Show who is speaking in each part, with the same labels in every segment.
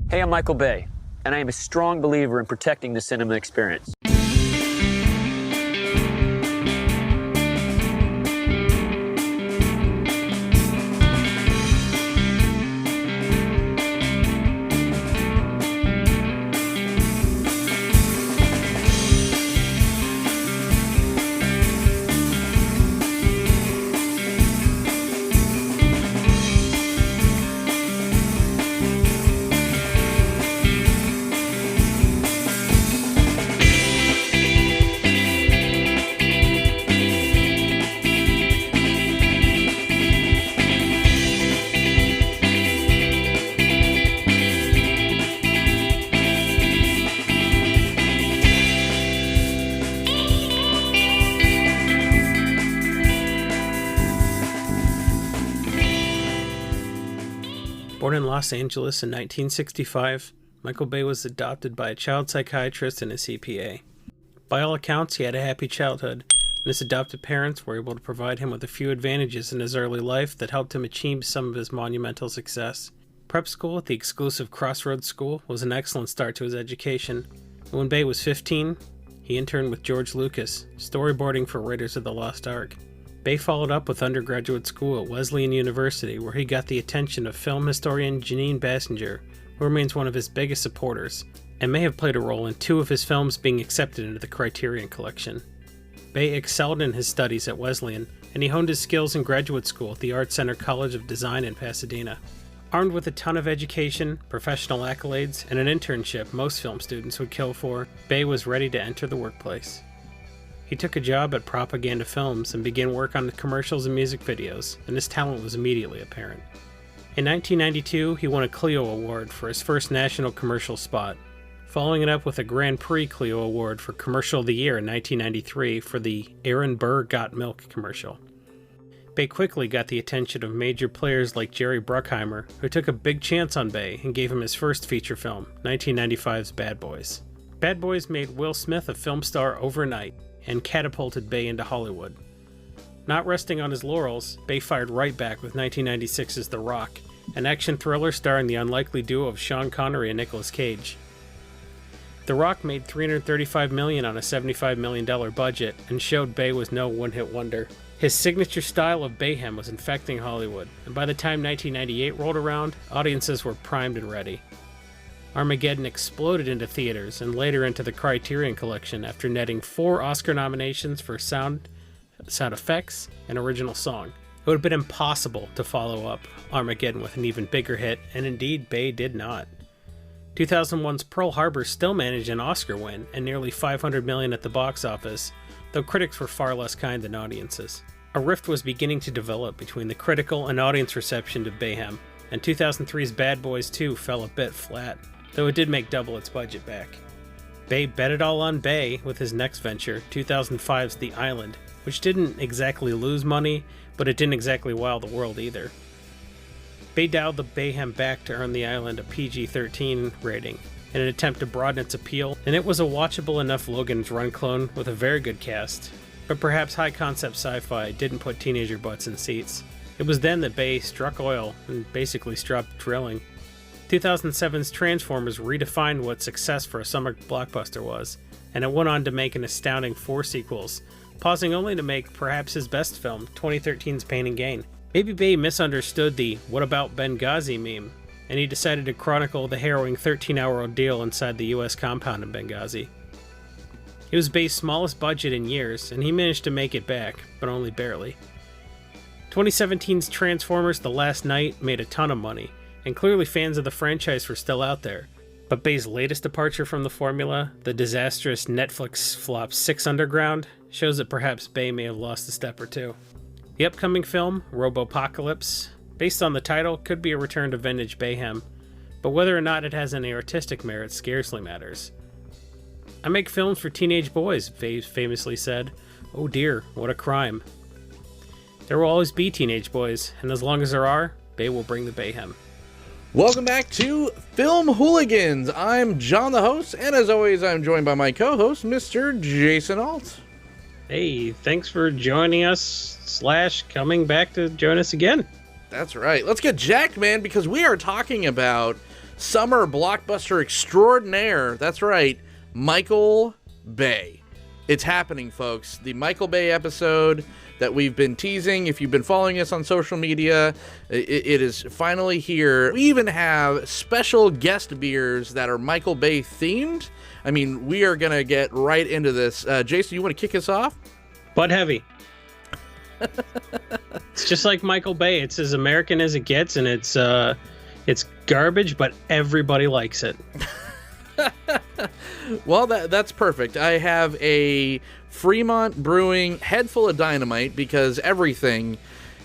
Speaker 1: Hey, I'm Michael Bay, and I am a strong believer in protecting the cinema experience.
Speaker 2: Born in Los Angeles in 1965, Michael Bay was adopted by a child psychiatrist and a CPA. By all accounts, he had a happy childhood, and his adopted parents were able to provide him with a few advantages in his early life that helped him achieve some of his monumental success. Prep school at the exclusive Crossroads School was an excellent start to his education, and when Bay was 15, he interned with George Lucas, storyboarding for Raiders of the Lost Ark. Bay followed up with undergraduate school at Wesleyan University, where he got the attention of film historian Janine Bassinger, who remains one of his biggest supporters, and may have played a role in 2 of his films being accepted into the Criterion Collection. Bay excelled in his studies at Wesleyan, and he honed his skills in graduate school at the Art Center College of Design in Pasadena. Armed with a ton of education, professional accolades, and an internship most film students would kill for, Bay was ready to enter the workplace. He took a job at Propaganda Films and began work on the commercials and music videos, and his talent was immediately apparent. In 1992, he won a Clio Award for his first national commercial spot, following it up with a Grand Prix Clio Award for Commercial of the Year in 1993 for the Aaron Burr Got Milk commercial. Bay quickly got the attention of major players like Jerry Bruckheimer, who took a big chance on Bay and gave him his first feature film, 1995's Bad Boys. Bad Boys made Will Smith a film star overnight, and catapulted Bay into Hollywood. Not resting on his laurels, Bay fired right back with 1996's The Rock, an action thriller starring the unlikely duo of Sean Connery and Nicolas Cage. The Rock made $335 million on a $75 million budget and showed Bay was no one-hit wonder. His signature style of Bayhem was infecting Hollywood, and by the time 1998 rolled around, audiences were primed and ready. Armageddon exploded into theaters and later into the Criterion Collection after netting 4 Oscar nominations for sound effects and original song. It would have been impossible to follow up Armageddon with an even bigger hit, and indeed Bay did not. 2001's Pearl Harbor still managed an Oscar win and nearly $500 million at the box office, though critics were far less kind than audiences. A rift was beginning to develop between the critical and audience reception to Bayhem, and 2003's Bad Boys 2 fell a bit flat, though it did make double its budget back. Bay bet it all on Bay with his next venture, 2005's The Island, which didn't exactly lose money, but it didn't exactly wow the world either. Bay dialed the Bayhem back to earn The Island a PG-13 rating, in an attempt to broaden its appeal, and it was a watchable enough Logan's Run clone with a very good cast, but perhaps high-concept sci-fi didn't put teenager butts in seats. It was then that Bay struck oil and basically stopped drilling. 2007's Transformers redefined what success for a summer blockbuster was, and it went on to make an astounding 4 sequels, pausing only to make perhaps his best film, 2013's Pain and Gain. Maybe Bay misunderstood the "what about Benghazi" meme, and he decided to chronicle the harrowing 13-hour ordeal inside the US compound in Benghazi. It was Bay's smallest budget in years, and he managed to make it back, but only barely. 2017's Transformers The Last Night made a ton of money, and clearly fans of the franchise were still out there. But Bay's latest departure from the formula, the disastrous Netflix flop 6 Underground, shows that perhaps Bay may have lost a step or two. The upcoming film, Robopocalypse, based on the title, could be a return to vintage Bayhem, but whether or not it has any artistic merit scarcely matters. "I make films for teenage boys," Bay famously said. "Oh dear, what a crime." There will always be teenage boys, and as long as there are, Bay will bring the Bayhem.
Speaker 3: Welcome back to Film Hooligans. I'm John, the host, and as always, I'm joined by my co-host, Mr. Jason Alt.
Speaker 2: Hey, thanks for joining us / coming back to join us again.
Speaker 3: That's right. Let's get jacked, man, because we are talking about summer blockbuster extraordinaire. That's right, Michael Bay. It's happening, folks. The Michael Bay episode that we've been teasing. If you've been following us on social media, it is finally here. We even have special guest beers that are Michael Bay themed. I mean, we are going to get right into this. Jason, you want to kick us off?
Speaker 2: Bud Heavy. It's just like Michael Bay. It's as American as it gets, and it's garbage, but everybody likes it.
Speaker 3: Well, that's perfect. I have a Fremont Brewing head full of dynamite because everything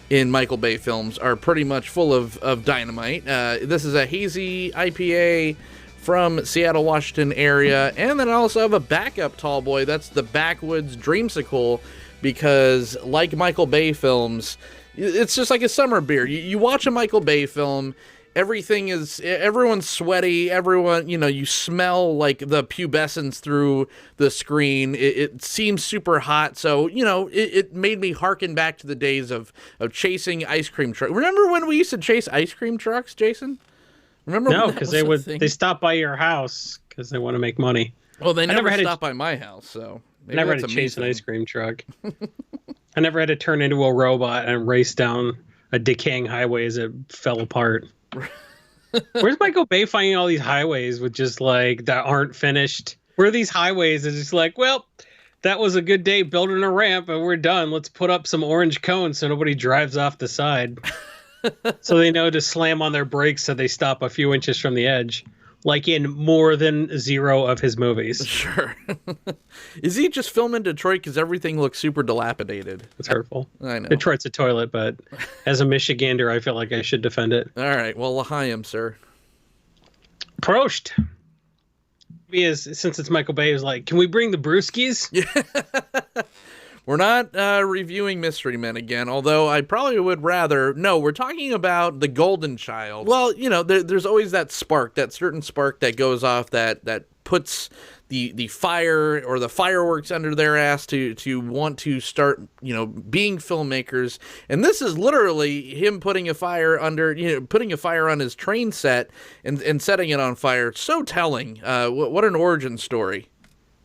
Speaker 3: in Michael Bay films are pretty much full of dynamite. This is a hazy IPA from Seattle, Washington area. And then I also have a backup tall boy. That's the Backwoods Dreamsicle because, like Michael Bay films, it's just like a summer beer. You watch a Michael Bay film, everyone's sweaty, you smell like the pubescence through the screen. It seems super hot. So, it made me harken back to the days of chasing ice cream trucks. Remember when we used to chase ice cream trucks, Jason? Remember?
Speaker 2: No, because they stop by your house because they want to make money.
Speaker 3: Well, they never stopped by my house, so
Speaker 2: I never had to chase an ice cream truck. I never had to turn into a robot and race down a decaying highway as it fell apart. Where's Michael Bay finding all these highways with just like that aren't finished? Where are these highways? It's just like, well, that was a good day building a ramp and we're done. Let's put up some orange cones so nobody drives off the side. So they know to slam on their brakes so they stop a few inches from the edge. Like in more than 0 of his movies.
Speaker 3: Sure. Is he just filming Detroit because everything looks super dilapidated?
Speaker 2: It's hurtful.
Speaker 3: I know.
Speaker 2: Detroit's a toilet, but as a Michigander, I feel like I should defend it.
Speaker 3: All right. Well, L'chaim, sir.
Speaker 2: Prost. Since it's Michael Bay, is like, can we bring the brewskis?
Speaker 3: Yeah. We're not reviewing Mystery Men again, although I probably would rather. No, we're talking about The Golden Child. Well, there's always that spark, that certain spark that goes off that puts the fire or the fireworks under their ass to want to start, being filmmakers. And this is literally him putting a fire on his train set and setting it on fire. So telling. What an origin story.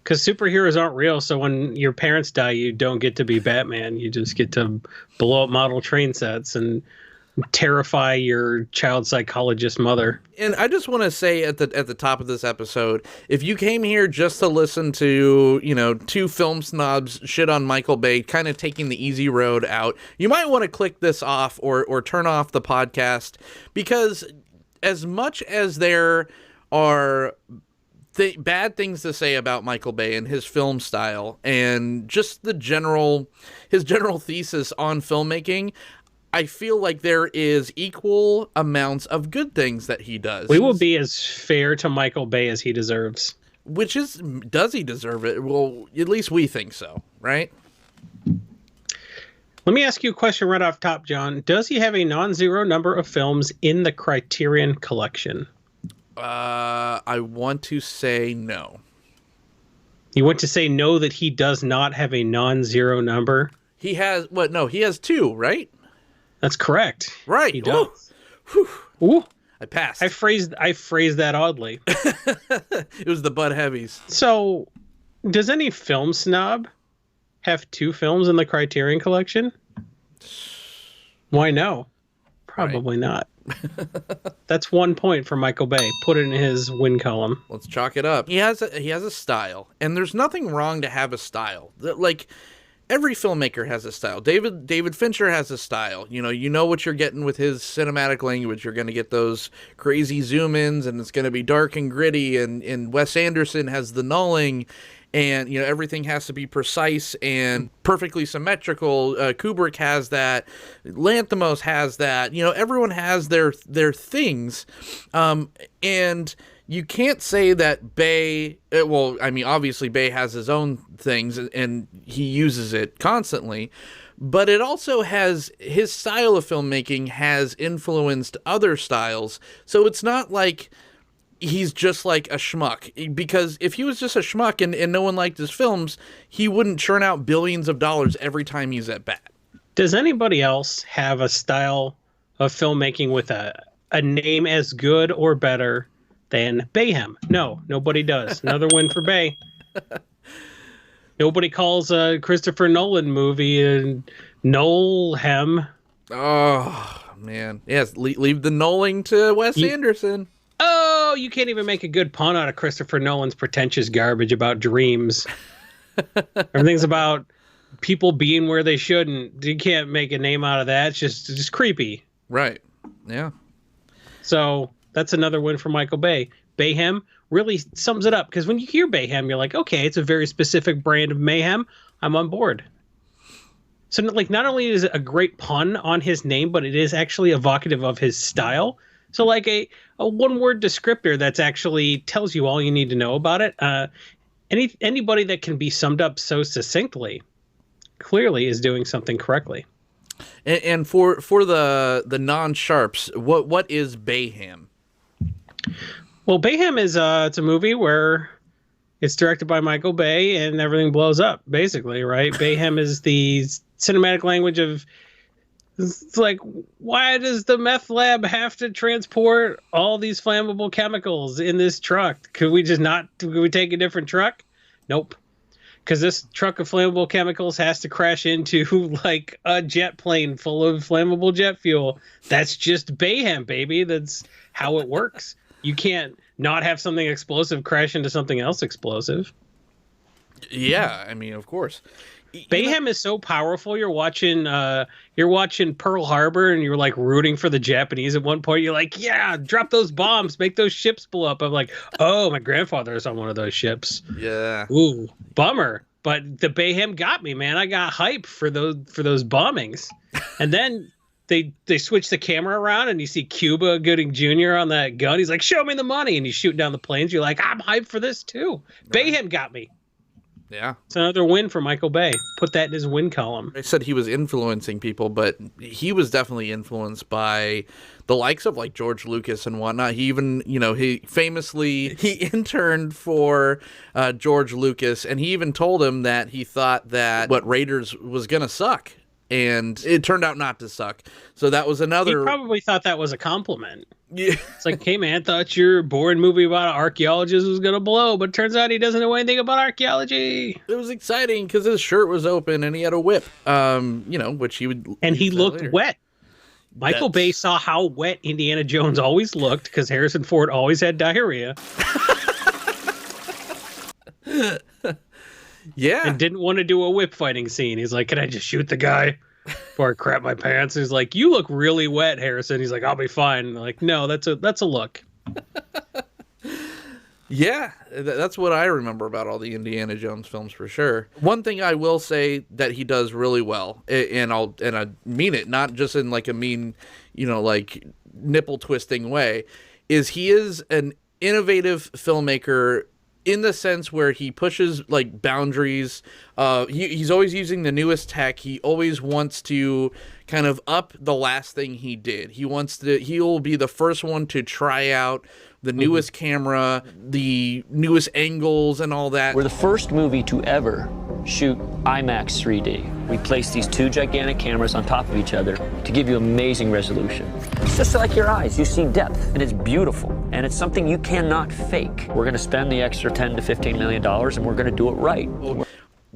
Speaker 2: Because superheroes aren't real, so when your parents die, you don't get to be Batman. You just get to blow up model train sets and terrify your child psychologist mother.
Speaker 3: And I just want to say at the top of this episode, if you came here just to listen to, two film snobs shit on Michael Bay, kind of taking the easy road out, you might want to click this off or turn off the podcast, because as much as there are bad things to say about Michael Bay and his film style and just his general thesis on filmmaking, I feel like there is equal amounts of good things that he does.
Speaker 2: We will be as fair to Michael Bay as he deserves.
Speaker 3: Does he deserve it? Well, at least we think so, right?
Speaker 2: Let me ask you a question right off top, John. Does he have a non-zero number of films in the Criterion Collection?
Speaker 3: I want to say no.
Speaker 2: You want to say no, that he does not have a non-zero number?
Speaker 3: He has what? No, he has 2, right?
Speaker 2: That's correct.
Speaker 3: Right.
Speaker 2: He does.
Speaker 3: Ooh.
Speaker 2: Ooh.
Speaker 3: I passed.
Speaker 2: I phrased that oddly.
Speaker 3: It was the Bud Heavies.
Speaker 2: So, does any film snob have 2 films in the Criterion Collection? Why no? Probably not. That's 1 point for Michael Bay. Put it in his win column.
Speaker 3: Let's chalk it up. He has a style, and there's nothing wrong to have a style. Like, every filmmaker has a style. David Fincher has a style. You know what you're getting with his cinematic language. You're going to get those crazy zoom-ins, and it's going to be dark and gritty. And Wes Anderson has the nulling, and everything has to be precise and perfectly symmetrical. Kubrick has that. Lanthimos has that. Everyone has their things, and you can't say that Bay. Obviously Bay has his own things, and he uses it constantly. But it also has his style of filmmaking has influenced other styles. So it's not like he's just like a schmuck, because if he was just a schmuck and no one liked his films, he wouldn't churn out billions of dollars every time he's at bat.
Speaker 2: Does anybody else have a style of filmmaking with a name as good or better than Bayhem. No, nobody does. Another win for Bay. Nobody calls a Christopher Nolan movie a Noelhem.
Speaker 3: Oh, man. Yes, leave the Noling to Wes Anderson.
Speaker 2: Oh, you can't even make a good pun out of Christopher Nolan's pretentious garbage about dreams. Everything's about people being where they shouldn't. You can't make a name out of that. It's just creepy.
Speaker 3: Right. Yeah.
Speaker 2: So that's another win for Michael Bay. Bayhem really sums it up, because when you hear Bayhem, you're like, okay, it's a very specific brand of mayhem. I'm on board. So, like, not only is it a great pun on his name, but it is actually evocative of his style. So, like, a one-word descriptor that's actually tells you all you need to know about it. Anybody that can be summed up so succinctly clearly is doing something correctly.
Speaker 3: And for the non-sharps, what is Bayhem?
Speaker 2: Well, Bayhem is it's a movie where it's directed by Michael Bay and everything blows up, basically, right? Bayhem is the cinematic language of, it's like, why does the meth lab have to transport all these flammable chemicals in this truck? Could we take a different truck? Nope. Because this truck of flammable chemicals has to crash into like a jet plane full of flammable jet fuel. That's just Bayhem, baby. That's how it works. You can't not have something explosive crash into something else explosive.
Speaker 3: Yeah, I mean, of course.
Speaker 2: Bayhem is so powerful. You're watching Pearl Harbor and you're like rooting for the Japanese at one point. You're like, yeah, drop those bombs, make those ships blow up. I'm like, oh, my grandfather is on one of those ships.
Speaker 3: Yeah.
Speaker 2: Ooh, bummer. But the Bayhem got me, man. I got hype for those bombings. And then they switch the camera around and you see Cuba Gooding Jr. on that gun. He's like, show me the money. And he's shooting down the planes. You're like, I'm hyped for this too. Right. Bayhem got me.
Speaker 3: Yeah.
Speaker 2: It's another win for Michael Bay. Put that in his win column.
Speaker 3: I said he was influencing people, but he was definitely influenced by the likes of like George Lucas and whatnot. He even, he famously interned for George Lucas, and he even told him that he thought that what Raiders was going to suck. And it turned out not to suck. So that was another...
Speaker 2: He probably thought that was a compliment.
Speaker 3: Yeah.
Speaker 2: It's like, hey, man, thought your boring movie about an archaeologist was going to blow, but turns out he doesn't know anything about archaeology.
Speaker 3: It was exciting because his shirt was open and he had a whip, which he would...
Speaker 2: And he looked wet. Michael Bay saw how wet Indiana Jones always looked because Harrison Ford always had diarrhea.
Speaker 3: Yeah.
Speaker 2: And didn't want to do a whip fighting scene. He's like, can I just shoot the guy before I crap my pants? He's like, you look really wet, Harrison. He's like, I'll be fine. I'm like, no, that's a look.
Speaker 3: Yeah, that's what I remember about all the Indiana Jones films for sure. One thing I will say that he does really well, and I mean it, not just in like a mean, like nipple twisting way, is he is an innovative filmmaker in the sense where he pushes like boundaries. He's always using the newest tech. He always wants to kind of up the last thing he did. He'll be the first one to try out the newest camera, the newest angles and all that.
Speaker 1: We're the first movie to ever shoot IMAX 3D. We placed these two gigantic cameras on top of each other to give you amazing resolution. It's just like your eyes. You see depth, and it's beautiful, and it's something you cannot fake. We're going to spend the extra $10 to $15 million, and we're going to do it right.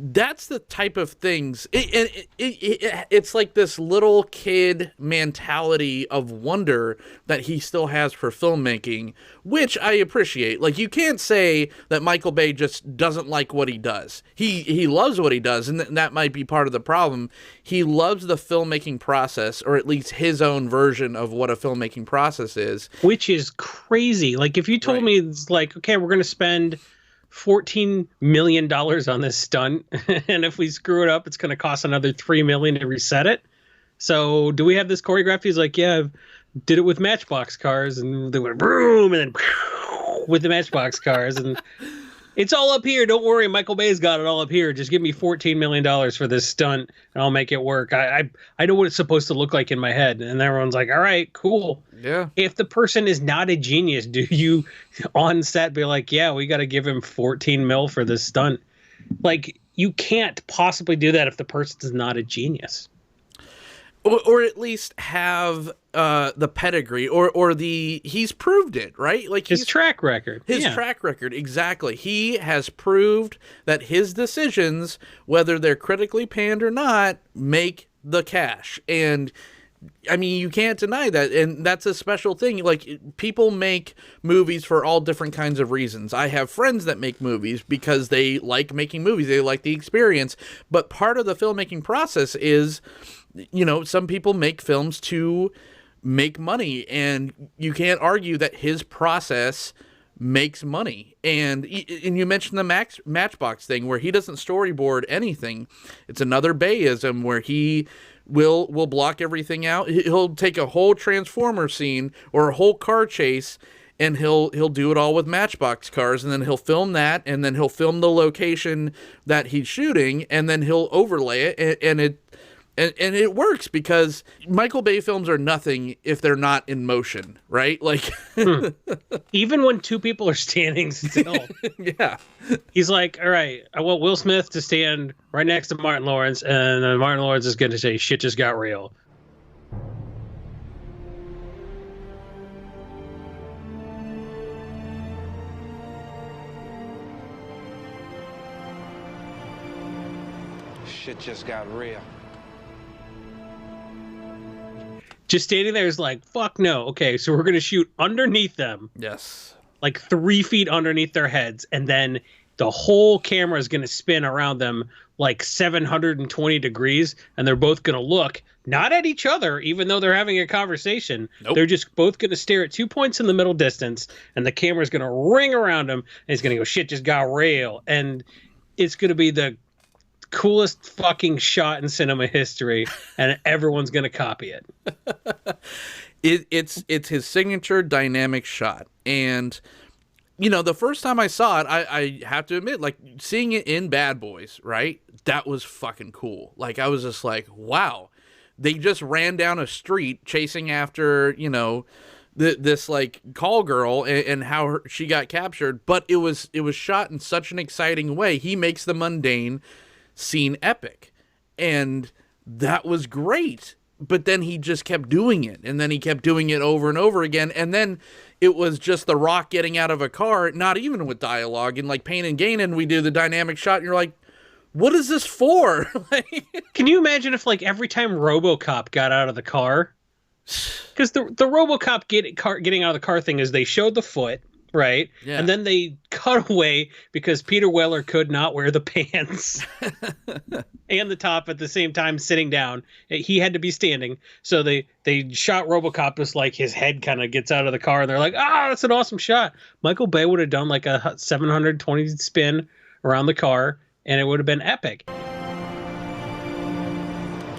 Speaker 3: That's the type of things. It's like this little kid mentality of wonder that he still has for filmmaking, which I appreciate. Like, you can't say that Michael Bay just doesn't like what he does. He loves what he does, and that might be part of the problem. He loves the filmmaking process, or at least his own version of what a filmmaking process is.
Speaker 2: Which is crazy. Like, if you told me, it's like, okay, we're going to spend $14 million on this stunt, and if we screw it up, it's going to cost another $3 million to reset it. So do we have this choreography? He's like, yeah, I did it with Matchbox cars, and they went boom, and then with the Matchbox cars, and it's all up here. Don't worry, Michael Bay's got it all up here. Just give me $14 million for this stunt, and I'll make it work. I know what it's supposed to look like in my head, and everyone's like, all right, cool.
Speaker 3: Yeah.
Speaker 2: If the person is not a genius, do you on set be like, yeah, we got to give him 14 mil for this stunt? Like, you can't possibly do that if the person is not a genius.
Speaker 3: or at least have the pedigree or the he's proved it, right? Like
Speaker 2: His track record.
Speaker 3: His track record, exactly. He has proved that his decisions, whether they're critically panned or not, make the cash. And I mean, you can't deny that. And that's a special thing. Like, people make movies for all different kinds of reasons. I have friends that make movies because they like making movies. They like the experience. But part of the filmmaking process is, you know, some people make films to make money. And you can't argue that his process makes money. And you mentioned the Matchbox thing where he doesn't storyboard anything. It's another Bayism where he will block everything out. He'll take a whole Transformer scene or a whole car chase and he'll do it all with Matchbox cars, and then he'll film that, and then he'll film the location that he's shooting, and then he'll overlay it, and it works because Michael Bay films are nothing if they're not in motion, right? Like,
Speaker 2: even when two people are standing still.
Speaker 3: Yeah.
Speaker 2: He's like, all right, I want Will Smith to stand right next to Martin Lawrence, and then Martin Lawrence is going to say, shit just got real.
Speaker 4: Shit just got real.
Speaker 2: Just standing there is like, fuck no. Okay, so we're going to shoot underneath them.
Speaker 3: Yes.
Speaker 2: Like 3 feet underneath their heads. And then the whole camera is going to spin around them like 720 degrees. And they're both going to look not at each other, even though they're having a conversation.
Speaker 3: Nope.
Speaker 2: They're just both going to stare at 2 points in the middle distance. And the camera's going to ring around them. And it's going to go, shit just got real. And it's going to be the coolest fucking shot in cinema history, and everyone's gonna copy it.
Speaker 3: It's his signature dynamic shot. And you know, the first time I saw it, I have to admit, like, seeing it in Bad Boys, right, that was fucking cool. Like, I was just like, wow, they just ran down a street chasing after, you know, this like call girl and how she got captured, but it was shot in such an exciting way. He makes the mundane scene epic, and that was great. But then he just kept doing it, and then he kept doing it over and over again, and then it was just The Rock getting out of a car, not even with dialogue, and like Pain and Gain, and we do the dynamic shot, and you're like, what is this for?
Speaker 2: Can you imagine if, like, every time RoboCop got out of the car, because the RoboCop getting out of the car thing is they showed the foot, right?
Speaker 3: Yeah.
Speaker 2: And then they cut away because Peter Weller could not wear the pants and the top at the same time sitting down. He had to be standing. So they shot RoboCop as like his head kind of gets out of the car, and they're like, that's an awesome shot. Michael Bay would have done like a 720 spin around the car, and it would have been epic.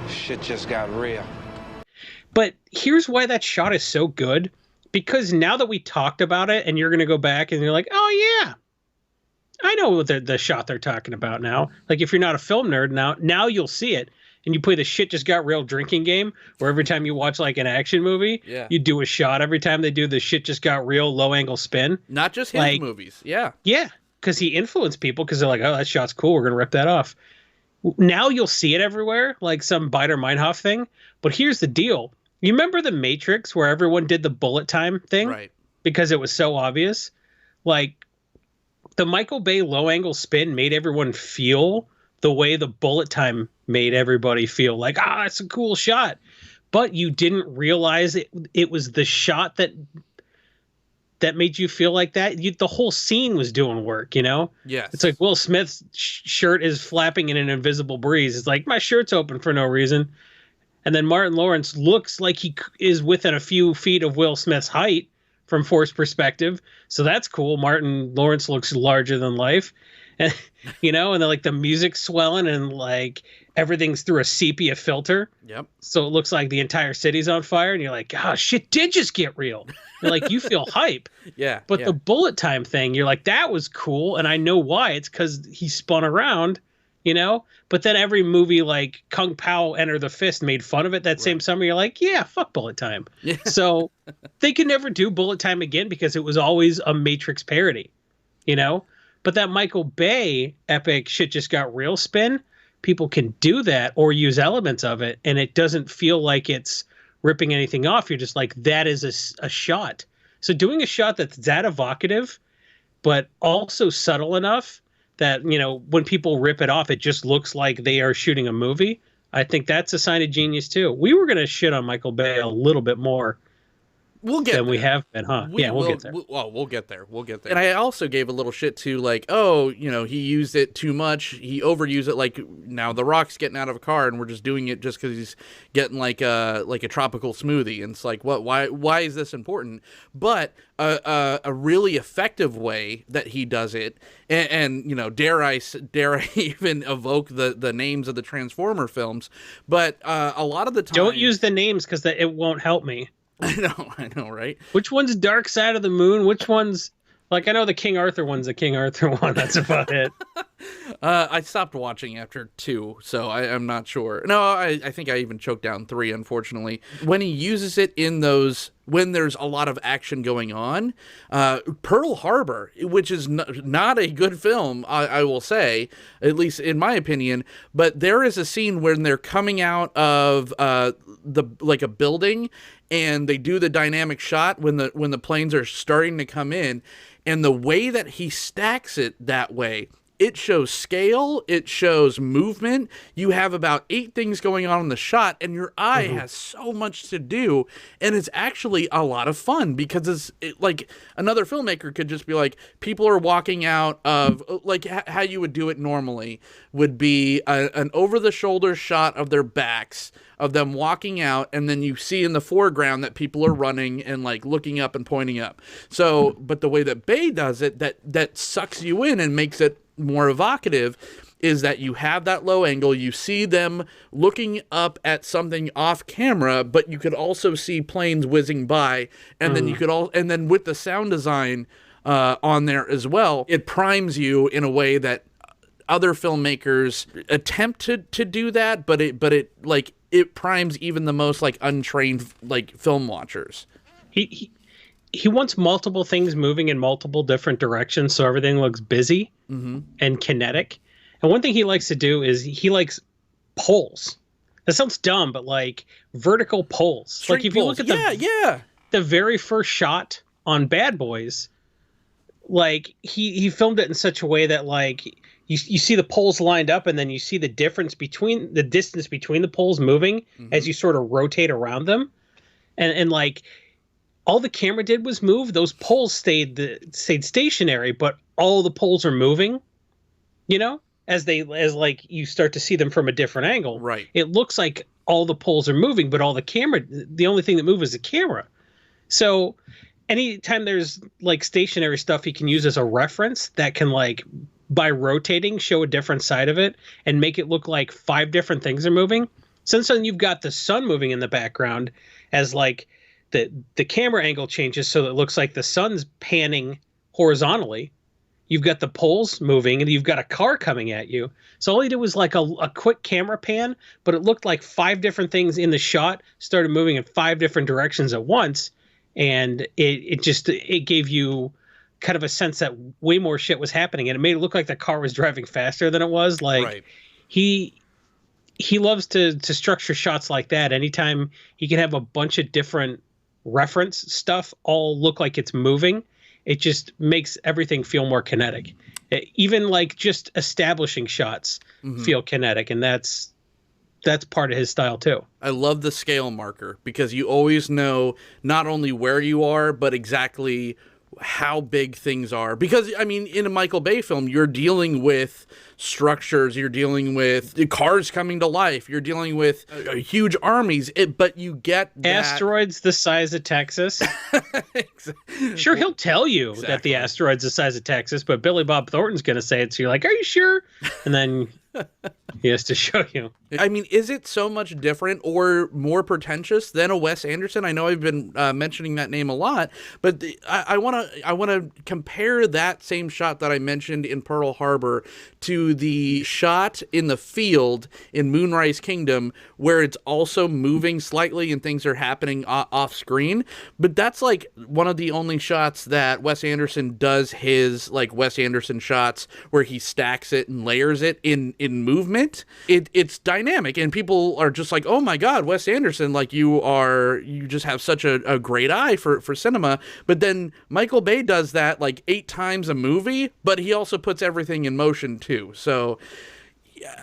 Speaker 4: Shit just got real.
Speaker 2: But here's why that shot is so good. Because now that we talked about it, and you're going to go back and you're like, oh, yeah, I know what the shot they're talking about now. Like, if you're not a film nerd, now you'll see it. And you play the shit just got real drinking game, where every time you watch, like, an action movie, you do a shot every time they do the shit just got real low-angle spin.
Speaker 3: Not just his
Speaker 2: like,
Speaker 3: movies. Yeah.
Speaker 2: Yeah, because he influenced people because they're like, oh, that shot's cool. We're going to rip that off. Now you'll see it everywhere, like some Beider Meinhof thing. But here's the deal. You remember The Matrix where everyone did the bullet time thing?
Speaker 3: Right.
Speaker 2: Because it was so obvious? Like, the Michael Bay low-angle spin made everyone feel the way the bullet time made everybody feel. Like, it's a cool shot. But you didn't realize it was the shot that made you feel like that. The whole scene was doing work, you know?
Speaker 3: Yes.
Speaker 2: It's like Will Smith's shirt is flapping in an invisible breeze. It's like, my shirt's open for no reason. And then Martin Lawrence looks like he is within a few feet of Will Smith's height from force perspective. So that's cool. Martin Lawrence looks larger than life. And, you know, and then like the music's swelling and like everything's through a sepia filter.
Speaker 3: Yep.
Speaker 2: So it looks like the entire city's on fire. And you're like, shit did just get real. And like, you feel hype.
Speaker 3: Yeah.
Speaker 2: But the bullet time thing, you're like, that was cool. And I know why. It's because he spun around. You know, but then every movie like Kung Pao Enter the Fist made fun of it that same summer. You're like, yeah, fuck bullet time. Yeah. So they could never do bullet time again because it was always a Matrix parody, you know, but that Michael Bay epic shit just got real spin people can do that or use elements of it, and it doesn't feel like it's ripping anything off. You're just like, that is a shot. So doing a shot that's that evocative, but also subtle enough that, you know, when people rip it off, it just looks like they are shooting a movie. I think that's a sign of genius too. We were going to shit on Michael Bay a little bit more
Speaker 3: We'll get
Speaker 2: than
Speaker 3: there.
Speaker 2: we have been, huh? We'll get there.
Speaker 3: We'll get there. We'll get there. And I also gave a little shit to, like, oh, you know, he used it too much. He overused it. Like, now The Rock's getting out of a car and we're just doing it just because he's getting like a tropical smoothie. And it's like, what? Why is this important? But a really effective way that he does it, and you know, dare I even evoke the names of the Transformer films? But a lot of the time,
Speaker 2: don't use the names because it won't help me.
Speaker 3: I know, right?
Speaker 2: Which one's Dark Side of the Moon? Which one's, like, I know the King Arthur one's the King Arthur one. That's about it.
Speaker 3: I stopped watching after 2, so I'm not sure. No, I think I even choked down 3, unfortunately. When he uses it in those, when there's a lot of action going on, Pearl Harbor, which is not a good film, I will say, at least in my opinion, but there is a scene when they're coming out of a building, and they do the dynamic shot when the planes are starting to come in, and the way that he stacks it that way, it shows scale, it shows movement. You have about 8 things going on in the shot, and your eye has so much to do, and it's actually a lot of fun because like another filmmaker could just be like, people are walking out of, like how you would do it normally would be an over-the-shoulder shot of their backs, of them walking out, and then you see in the foreground that people are running and like looking up and pointing up. So, but the way that Bay does it, that sucks you in and makes it more evocative, is that you have that low angle, you see them looking up at something off camera, but you could also see planes whizzing by, and then you could and then with the sound design on there as well, it primes you in a way that other filmmakers attempt to do that, but it primes even the most like untrained like film watchers.
Speaker 2: He wants multiple things moving in multiple different directions, so everything looks busy and kinetic. And one thing he likes to do is he likes poles. That sounds dumb, but like vertical poles.
Speaker 3: Straight
Speaker 2: like if you look at the very first shot on Bad Boys, like he filmed it in such a way that like you see the poles lined up, and then you see the distance between the poles moving as you sort of rotate around them, and like all the camera did was move. Those poles stayed stationary, but all the poles are moving, you know, as like you start to see them from a different angle.
Speaker 3: Right.
Speaker 2: It looks like all the poles are moving, but the only thing that moves is the camera. So anytime there's like stationary stuff he can use as a reference that can, like, by rotating, show a different side of it and make it look like 5 different things are moving. So then you've got the sun moving in the background as like the camera angle changes so it looks like the sun's panning horizontally. You've got the poles moving, and you've got a car coming at you. So all he did was like a quick camera pan, but it looked like 5 different things in the shot started moving in 5 different directions at once. And it gave you kind of a sense that way more shit was happening, and it made it look like the car was driving faster than it was. Like,
Speaker 3: right.
Speaker 2: He loves to structure shots like that. Anytime he can have a bunch of different reference stuff all look like it's moving, it just makes everything feel more kinetic. Even like just establishing shots feel kinetic, and that's part of his style too.
Speaker 3: I love the scale marker because you always know not only where you are, but exactly how big things are. Because, I mean, in a Michael Bay film, you're dealing with structures, you're dealing with the cars coming to life, you're dealing with huge armies, but you get that...
Speaker 2: Asteroids the size of Texas. Sure, he'll tell you that the asteroid's the size of Texas, but Billy Bob Thornton's going to say it, so you're like, are you sure? And then he has to show you.
Speaker 3: I mean, is it so much different or more pretentious than a Wes Anderson? I know I've been mentioning that name a lot, but I want to compare that same shot that I mentioned in Pearl Harbor to the shot in the field in Moonrise Kingdom, where it's also moving slightly and things are happening off screen. But that's like one of the only shots that Wes Anderson does his like Wes Anderson shots where he stacks it and layers it in in movement. It's dynamic, and people are just like, oh my God, Wes Anderson, like you just have such a great eye for cinema. But then Michael Bay does that like 8 times a movie, but he also puts everything in motion too. So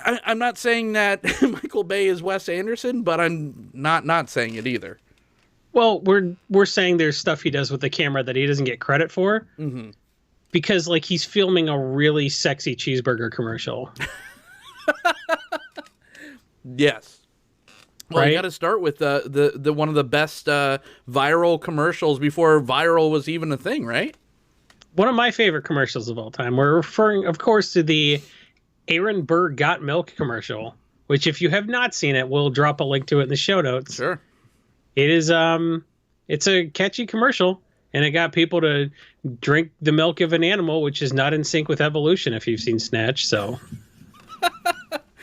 Speaker 3: I'm not saying that Michael Bay is Wes Anderson, but I'm not saying it either.
Speaker 2: Well, we're saying there's stuff he does with the camera that he doesn't get credit for, because like he's filming a really sexy cheeseburger commercial.
Speaker 3: Yes. Well,
Speaker 2: Right?
Speaker 3: you got to start with the one of the best viral commercials before viral was even a thing, right?
Speaker 2: One of my favorite commercials of all time. We're referring, of course, to the Aaron Burr Got Milk commercial, which if you have not seen it, we'll drop a link to it in the show notes.
Speaker 3: Sure.
Speaker 2: It is it's a catchy commercial, and it got people to drink the milk of an animal, which is not in sync with evolution if you've seen Snatch. So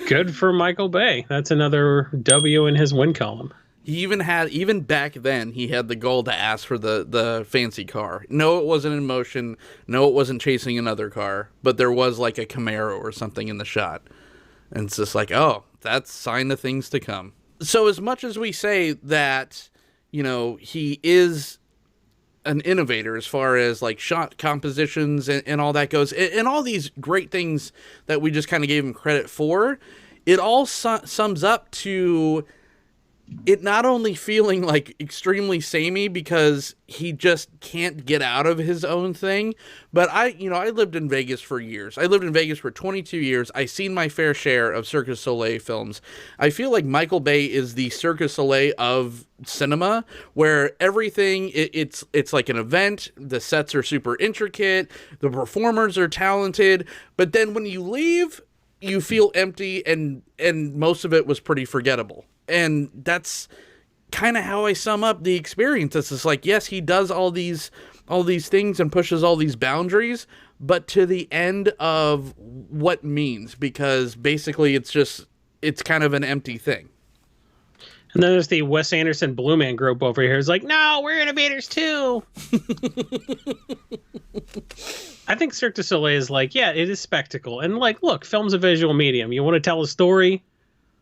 Speaker 2: good for Michael Bay. That's another W in his win column.
Speaker 3: He even back then, he had the goal to ask for the fancy car. No, it wasn't in motion. No, it wasn't chasing another car, but there was like a Camaro or something in the shot. And it's just like, oh, that's a sign of things to come. So as much as we say that, he is an innovator as far as like shot compositions and all that goes, and all these great things that we just kind of gave him credit for, it all sums up to it not only feeling like extremely samey because he just can't get out of his own thing, but I lived in Vegas for years. I lived in Vegas for 22 years. I seen my fair share of Cirque du Soleil films. I feel like Michael Bay is the Cirque du Soleil of cinema, where everything it's like an event. The sets are super intricate. The performers are talented, but then when you leave, you feel empty, and most of it was pretty forgettable. And that's kind of how I sum up the experience. It's just like, yes, he does all these things and pushes all these boundaries, but to the end of what means, because basically it's kind of an empty thing.
Speaker 2: And then there's the Wes Anderson Blue Man Group over here. It's like, no, we're innovators too. I think Cirque du Soleil is like, yeah, it is spectacle. And like, look, film's a visual medium. You want to tell a story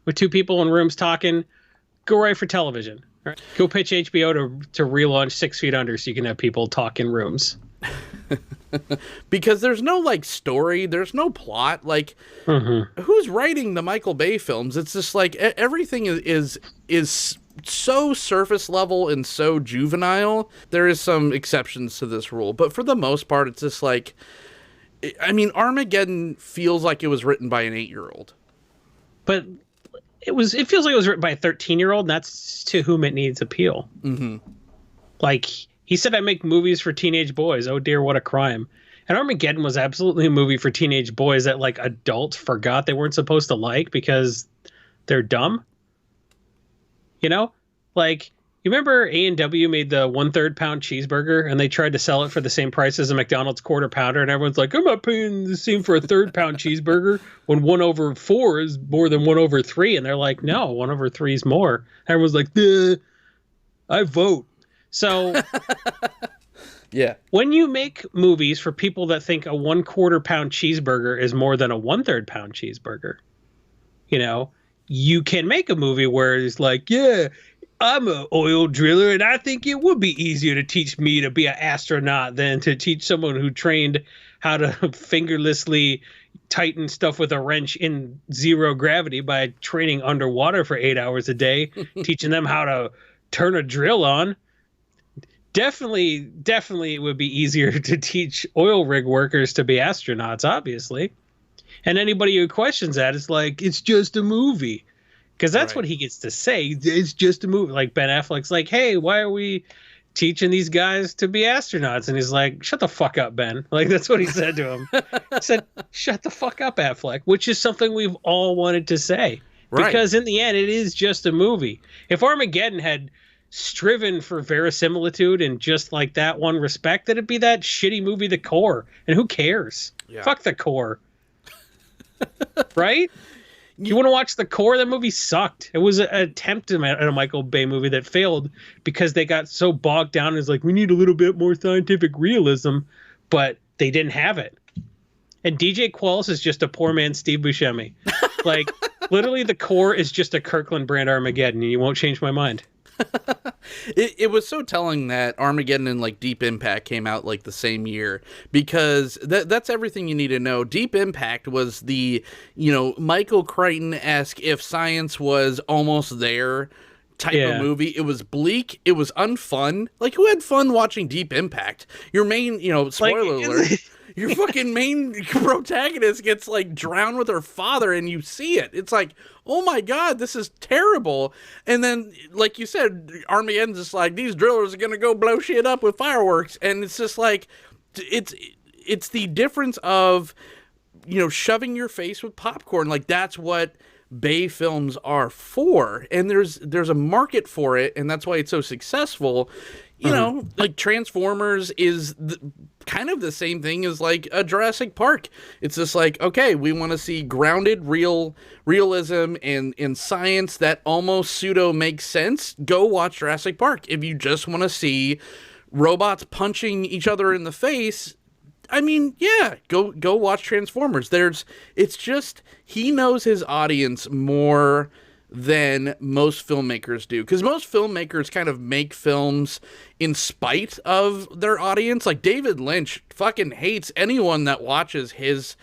Speaker 2: with 2 people in rooms talking, go right for television. Right? Go pitch HBO to relaunch 6 Feet Under so you can have people talk in rooms.
Speaker 3: Because there's no like story, there's no plot. Like, who's writing the Michael Bay films? It's just like everything is so surface level and so juvenile. There is some exceptions to this rule, but for the most part, it's just like, I mean, Armageddon feels like it was written by an 8-year-old.
Speaker 2: But it feels like it was written by a 13-year-old, and that's to whom it needs appeal. Like, he said, I make movies for teenage boys. Oh dear, what a crime. And Armageddon was absolutely a movie for teenage boys that like adults forgot they weren't supposed to like because they're dumb. Like, you remember A&W made the 1/3 pound cheeseburger, and they tried to sell it for the same price as a McDonald's quarter pounder, and everyone's like, I'm not paying the same for a 1/3 pound cheeseburger when 1/4 is more than 1/3. And they're like, no, 1/3 is more. Everyone's like, I vote. So
Speaker 3: yeah,
Speaker 2: when you make movies for people that think a 1/4 pound cheeseburger is more than a 1/3 pound cheeseburger, you can make a movie where it's like, yeah, I'm an oil driller, and I think it would be easier to teach me to be an astronaut than to teach someone who trained how to fingerlessly tighten stuff with a wrench in 0 gravity by training underwater for 8 hours a day, teaching them how to turn a drill on. Definitely it would be easier to teach oil rig workers to be astronauts, obviously. And anybody who questions that is like, it's just a movie. Because that's what he gets to say. It's just a movie. Like Ben Affleck's like, hey, why are we teaching these guys to be astronauts? And he's like, shut the fuck up, Ben. Like, that's what he said to him. He said, shut the fuck up, Affleck, which is something we've all wanted to say. Right. Because in the end, it is just a movie. If Armageddon had striven for verisimilitude and just like that one respect, it'd be that shitty movie, The Core. And who cares? Yeah. Fuck The Core. Right? You want to watch The Core? That movie sucked. It was an attempt at a Michael Bay movie that failed because they got so bogged down. It's like, we need a little bit more scientific realism, but they didn't have it. And DJ Qualls is just a poor man's Steve Buscemi. Like, literally, the core is just a Kirkland brand Armageddon, and you won't change my mind.
Speaker 3: It was so telling that Armageddon and like Deep Impact came out like the same year, because that's everything you need to know. Deep Impact was the, Michael Crichton-esque if science was almost there type of movie. It was bleak. It was unfun. Like, who had fun watching Deep Impact? Your main, spoiler alert. Your fucking main protagonist gets like drowned with her father, and you see it. It's like, oh my god, this is terrible. And then, like you said, Armageddon's just like, these drillers are gonna go blow shit up with fireworks, and it's just like, it's the difference of, shoving your face with popcorn. Like, that's what Bay films are for, and there's a market for it, and that's why it's so successful. Like Transformers is kind of the same thing as like a Jurassic Park. It's just like, okay, we want to see grounded realism and in science that almost pseudo makes sense. Go watch Jurassic Park. If you just want to see robots punching each other in the face, I mean, yeah, go watch Transformers. It's just, he knows his audience more than most filmmakers do, because most filmmakers kind of make films in spite of their audience. Like, David Lynch fucking hates anyone that watches his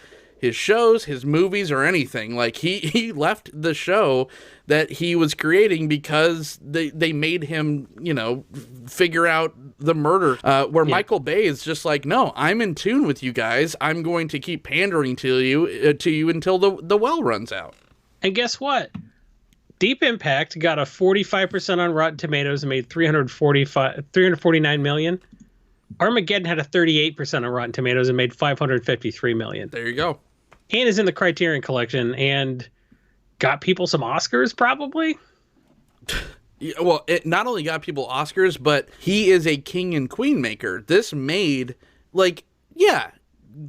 Speaker 3: shows, his movies, or anything. Like, he left the show that he was creating because they made him, figure out the murder. Michael Bay is just like, no, I'm in tune with you guys. I'm going to keep pandering to you until the well runs out.
Speaker 2: And guess what? Deep Impact got a 45% on Rotten Tomatoes and made $349 million. Armageddon had a 38% on Rotten Tomatoes and made $553 million.
Speaker 3: There you go.
Speaker 2: And is in the Criterion Collection and got people some Oscars, probably.
Speaker 3: Well, it not only got people Oscars, but he is a king and queen maker. This made, like, yeah,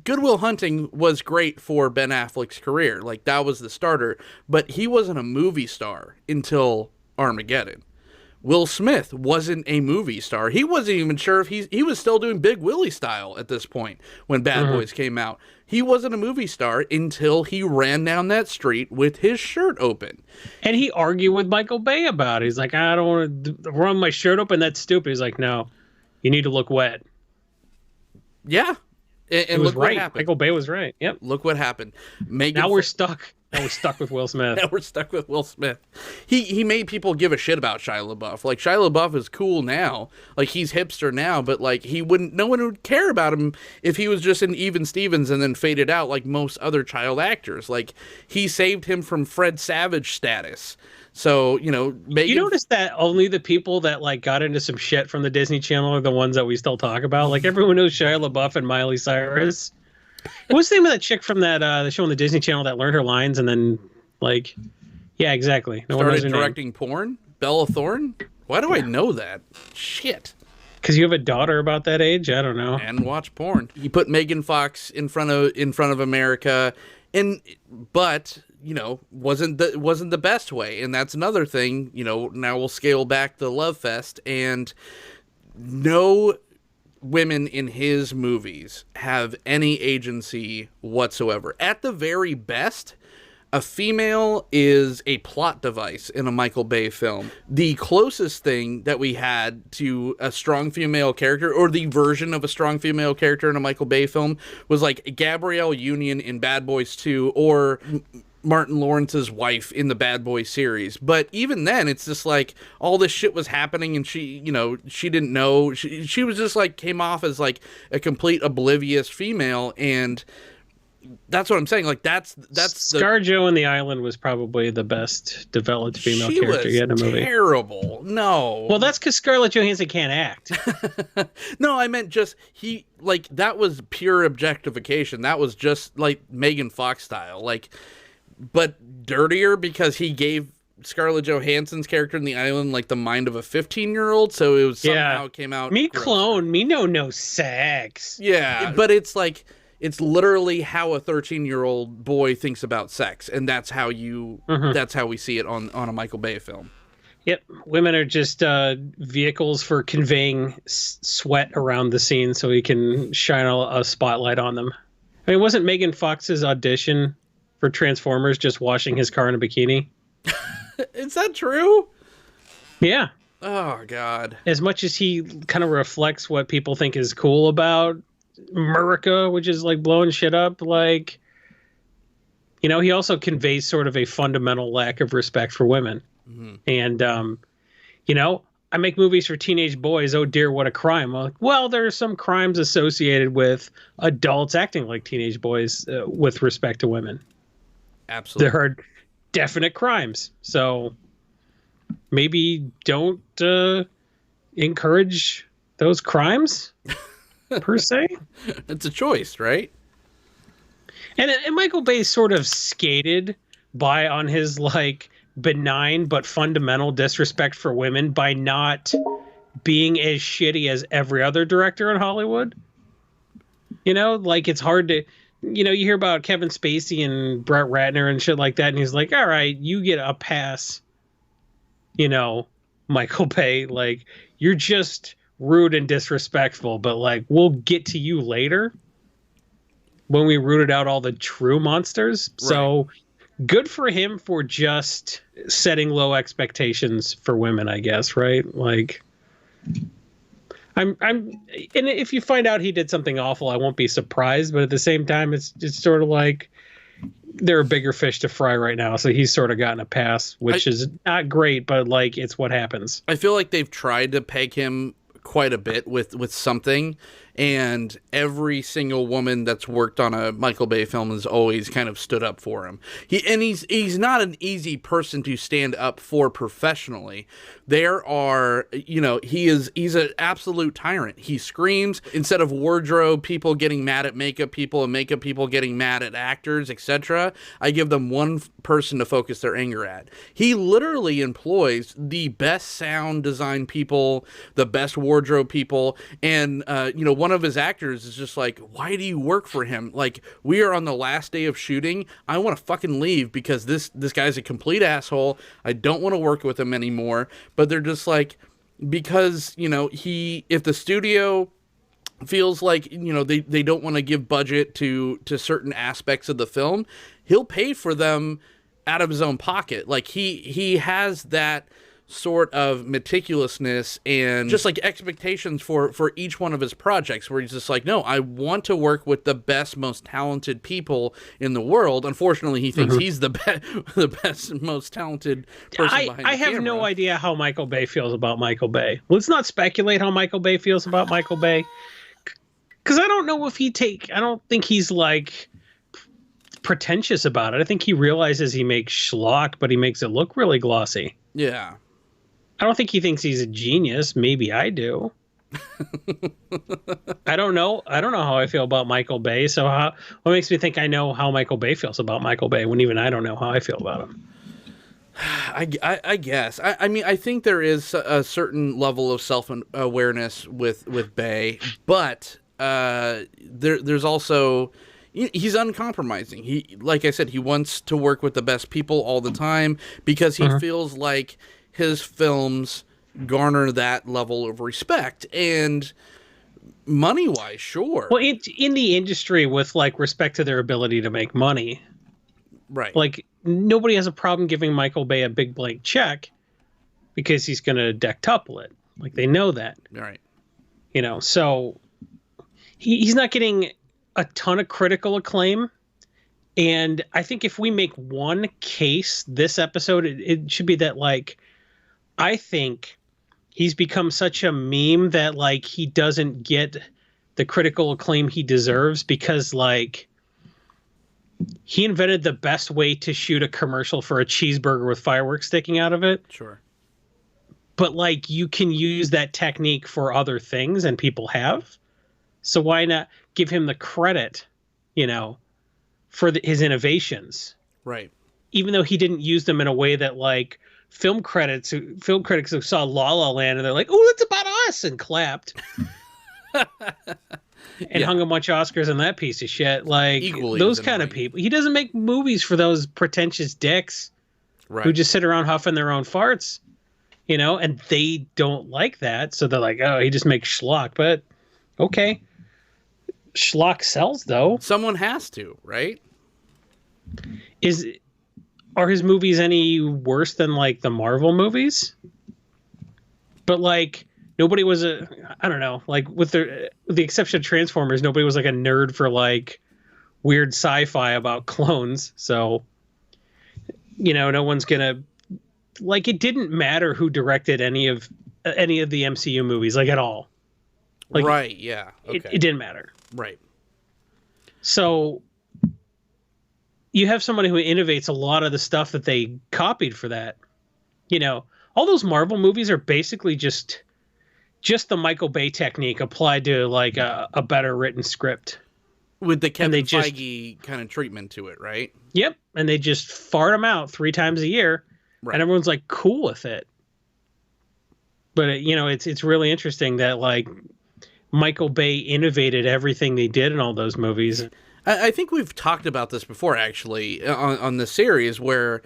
Speaker 3: Good Will Hunting was great for Ben Affleck's career. Like, that was the starter. But he wasn't a movie star until Armageddon. Will Smith wasn't a movie star. He wasn't even sure if he was still doing Big Willie style at this point when Bad Boys came out. He wasn't a movie star until he ran down that street with his shirt open.
Speaker 2: And he argued with Michael Bay about it. He's like, I don't want to run my shirt open. That's stupid. He's like, no, you need to look wet.
Speaker 3: Yeah. And look
Speaker 2: right.
Speaker 3: what happened.
Speaker 2: Michael Bay was right. Yep.
Speaker 3: Look what happened.
Speaker 2: Now we're stuck. Now we're stuck with Will Smith.
Speaker 3: Now we're stuck with Will Smith. He made people give a shit about Shia LaBeouf. Like, Shia LaBeouf is cool now. Like, he's hipster now, but like, no one would care about him if he was just in Even Stevens and then faded out like most other child actors. Like, he saved him from Fred Savage status. So, Megan...
Speaker 2: You notice that only the people that like got into some shit from the Disney Channel are the ones that we still talk about. Like, everyone knows Shia LaBeouf and Miley Cyrus. What's the name of that chick from that the show on the Disney Channel that learned her lines and then, like, yeah, exactly. No
Speaker 3: started directing porn? Bella Thorne? Why do I know that? Shit.
Speaker 2: Because you have a daughter about that age? I don't know.
Speaker 3: And watch porn. You put Megan Fox in front of America, but wasn't the best way, and that's another thing. Now we'll scale back the love fest, and no women in his movies have any agency whatsoever. At the very best, a female is a plot device in a Michael Bay film. The closest thing that we had to a strong female character, or the version of a strong female character in a Michael Bay film, was like Gabrielle Union in Bad Boys 2, or Martin Lawrence's wife in the Bad Boys series. But even then, it's just like all this shit was happening, and she didn't know. She was just like, came off as like a complete oblivious female, and that's what I'm saying. Like, that's
Speaker 2: ScarJo in The Island was probably the best developed female character yet in a movie.
Speaker 3: Terrible. No.
Speaker 2: Well, that's because Scarlett Johansson can't act.
Speaker 3: No, I meant just that was pure objectification. That was just like Megan Fox style. Like, but dirtier, because he gave Scarlett Johansson's character in The Island like the mind of a 15-year-old, so it was somehow came out
Speaker 2: me
Speaker 3: gross.
Speaker 2: Clone, me no sex.
Speaker 3: Yeah, but it's like, it's literally how a 13-year-old boy thinks about sex, and that's how that's how we see it on a Michael Bay film.
Speaker 2: Yep, women are just vehicles for conveying sweat around the scene, so he can shine a spotlight on them. I mean, wasn't Megan Fox's audition for Transformers just washing his car in a bikini.
Speaker 3: Is that true?
Speaker 2: Yeah.
Speaker 3: Oh, God.
Speaker 2: As much as he kind of reflects what people think is cool about America, which is like blowing shit up, like, you know, he also conveys sort of a fundamental lack of respect for women. Mm-hmm. And, you know, I make movies for teenage boys. Oh, dear, what a crime. Well, there are some crimes associated with adults acting like teenage boys with respect to women.
Speaker 3: Absolutely.
Speaker 2: There are definite crimes. So maybe don't encourage those crimes, per se.
Speaker 3: It's a choice, right?
Speaker 2: And Michael Bay sort of skated by on his, like, benign but fundamental disrespect for women by not being as shitty as every other director in Hollywood. You know, like, it's hard to, you know, you hear about Kevin Spacey and Brett Ratner and shit like that, and he's like, all right, you get a pass, you know, Michael Bay, like, you're just rude and disrespectful, but, like, we'll get to you later when we rooted out all the true monsters. Right. So good for him for just setting low expectations for women, I guess, right? Like, and if you find out he did something awful, I won't be surprised, but at the same time, it's sort of like there are bigger fish to fry right now, so he's sort of gotten a pass, which is not great, but, like, it's what happens.
Speaker 3: I feel like they've tried to peg him quite a bit with something, and every single woman that's worked on a Michael Bay film has always kind of stood up for him. He's not an easy person to stand up for professionally. There are, you know, he's an absolute tyrant. He screams. Instead of wardrobe people getting mad at makeup people and makeup people getting mad at actors, etc., I give them one person to focus their anger at. He literally employs the best sound design people, the best wardrobe people, and you know, one of his actors is just like, why do you work for him? Like, we are on the last day of shooting. I want to fucking leave because this guy's a complete asshole. I don't want to work with him anymore. But they're just like, because, you know, if the studio feels like, you know, they don't want to give budget to certain aspects of the film, he'll pay for them out of his own pocket. Like, he has that sort of meticulousness and just like expectations for each one of his projects, where he's just like, no, I want to work with the best, most talented people in the world. Unfortunately, he thinks he's the best, most talented person behind the camera. I have
Speaker 2: no idea how Michael Bay feels about Michael Bay. Let's not speculate how Michael Bay feels about Michael Bay, because I don't know if I don't think he's, like, pretentious about it. I think he realizes he makes schlock, but he makes it look really glossy.
Speaker 3: Yeah.
Speaker 2: I don't think he thinks he's a genius. Maybe I do. I don't know. I don't know how I feel about Michael Bay. So what makes me think I know how Michael Bay feels about Michael Bay when even I don't know how I feel about him?
Speaker 3: I guess. I mean, I think there is a certain level of self-awareness with Bay, but there's also, he's uncompromising. He, like I said, he wants to work with the best people all the time because he feels like his films garner that level of respect. And money-wise, sure.
Speaker 2: Well, in the industry, with, like, respect to their ability to make money,
Speaker 3: right?
Speaker 2: Like, nobody has a problem giving Michael Bay a big blank check because he's going to dectuple it. Like, they know that,
Speaker 3: right?
Speaker 2: You know, so he's not getting a ton of critical acclaim. And I think if we make one case this episode, it should be that, like, I think he's become such a meme that, like, he doesn't get the critical acclaim he deserves because, like, he invented the best way to shoot a commercial for a cheeseburger with fireworks sticking out of it.
Speaker 3: Sure.
Speaker 2: But, like, you can use that technique for other things, and people have. So why not give him the credit, you know, for his innovations?
Speaker 3: Right.
Speaker 2: Even though he didn't use them in a way that, like, film critics who saw La La Land and they're like, oh, that's about us, and clapped. And hung a bunch of Oscars on that piece of shit. Like,
Speaker 3: equally
Speaker 2: those kind of people. He doesn't make movies for those pretentious dicks who just sit around huffing their own farts, you know, and they don't like that. So they're like, oh, he just makes schlock. But okay. Schlock sells, though.
Speaker 3: Someone has to, right?
Speaker 2: Are his movies any worse than like the Marvel movies? But like nobody was I don't know, like with the exception of Transformers, nobody was like a nerd for like weird sci-fi about clones. So, no one's gonna like. It didn't matter who directed any of the MCU movies, like at all. Like,
Speaker 3: right? Yeah. Okay.
Speaker 2: It didn't matter.
Speaker 3: Right.
Speaker 2: So you have somebody who innovates a lot of the stuff that they copied for that. All those Marvel movies are basically just the Michael Bay technique applied to like a better written script.
Speaker 3: With the Kevin Feige kind of treatment to it, right?
Speaker 2: Yep. And they just fart them out 3 times a year, right. And everyone's like cool with it. But it's really interesting that like Michael Bay innovated everything they did in all those movies.
Speaker 3: I think we've talked about this before, actually, on the series where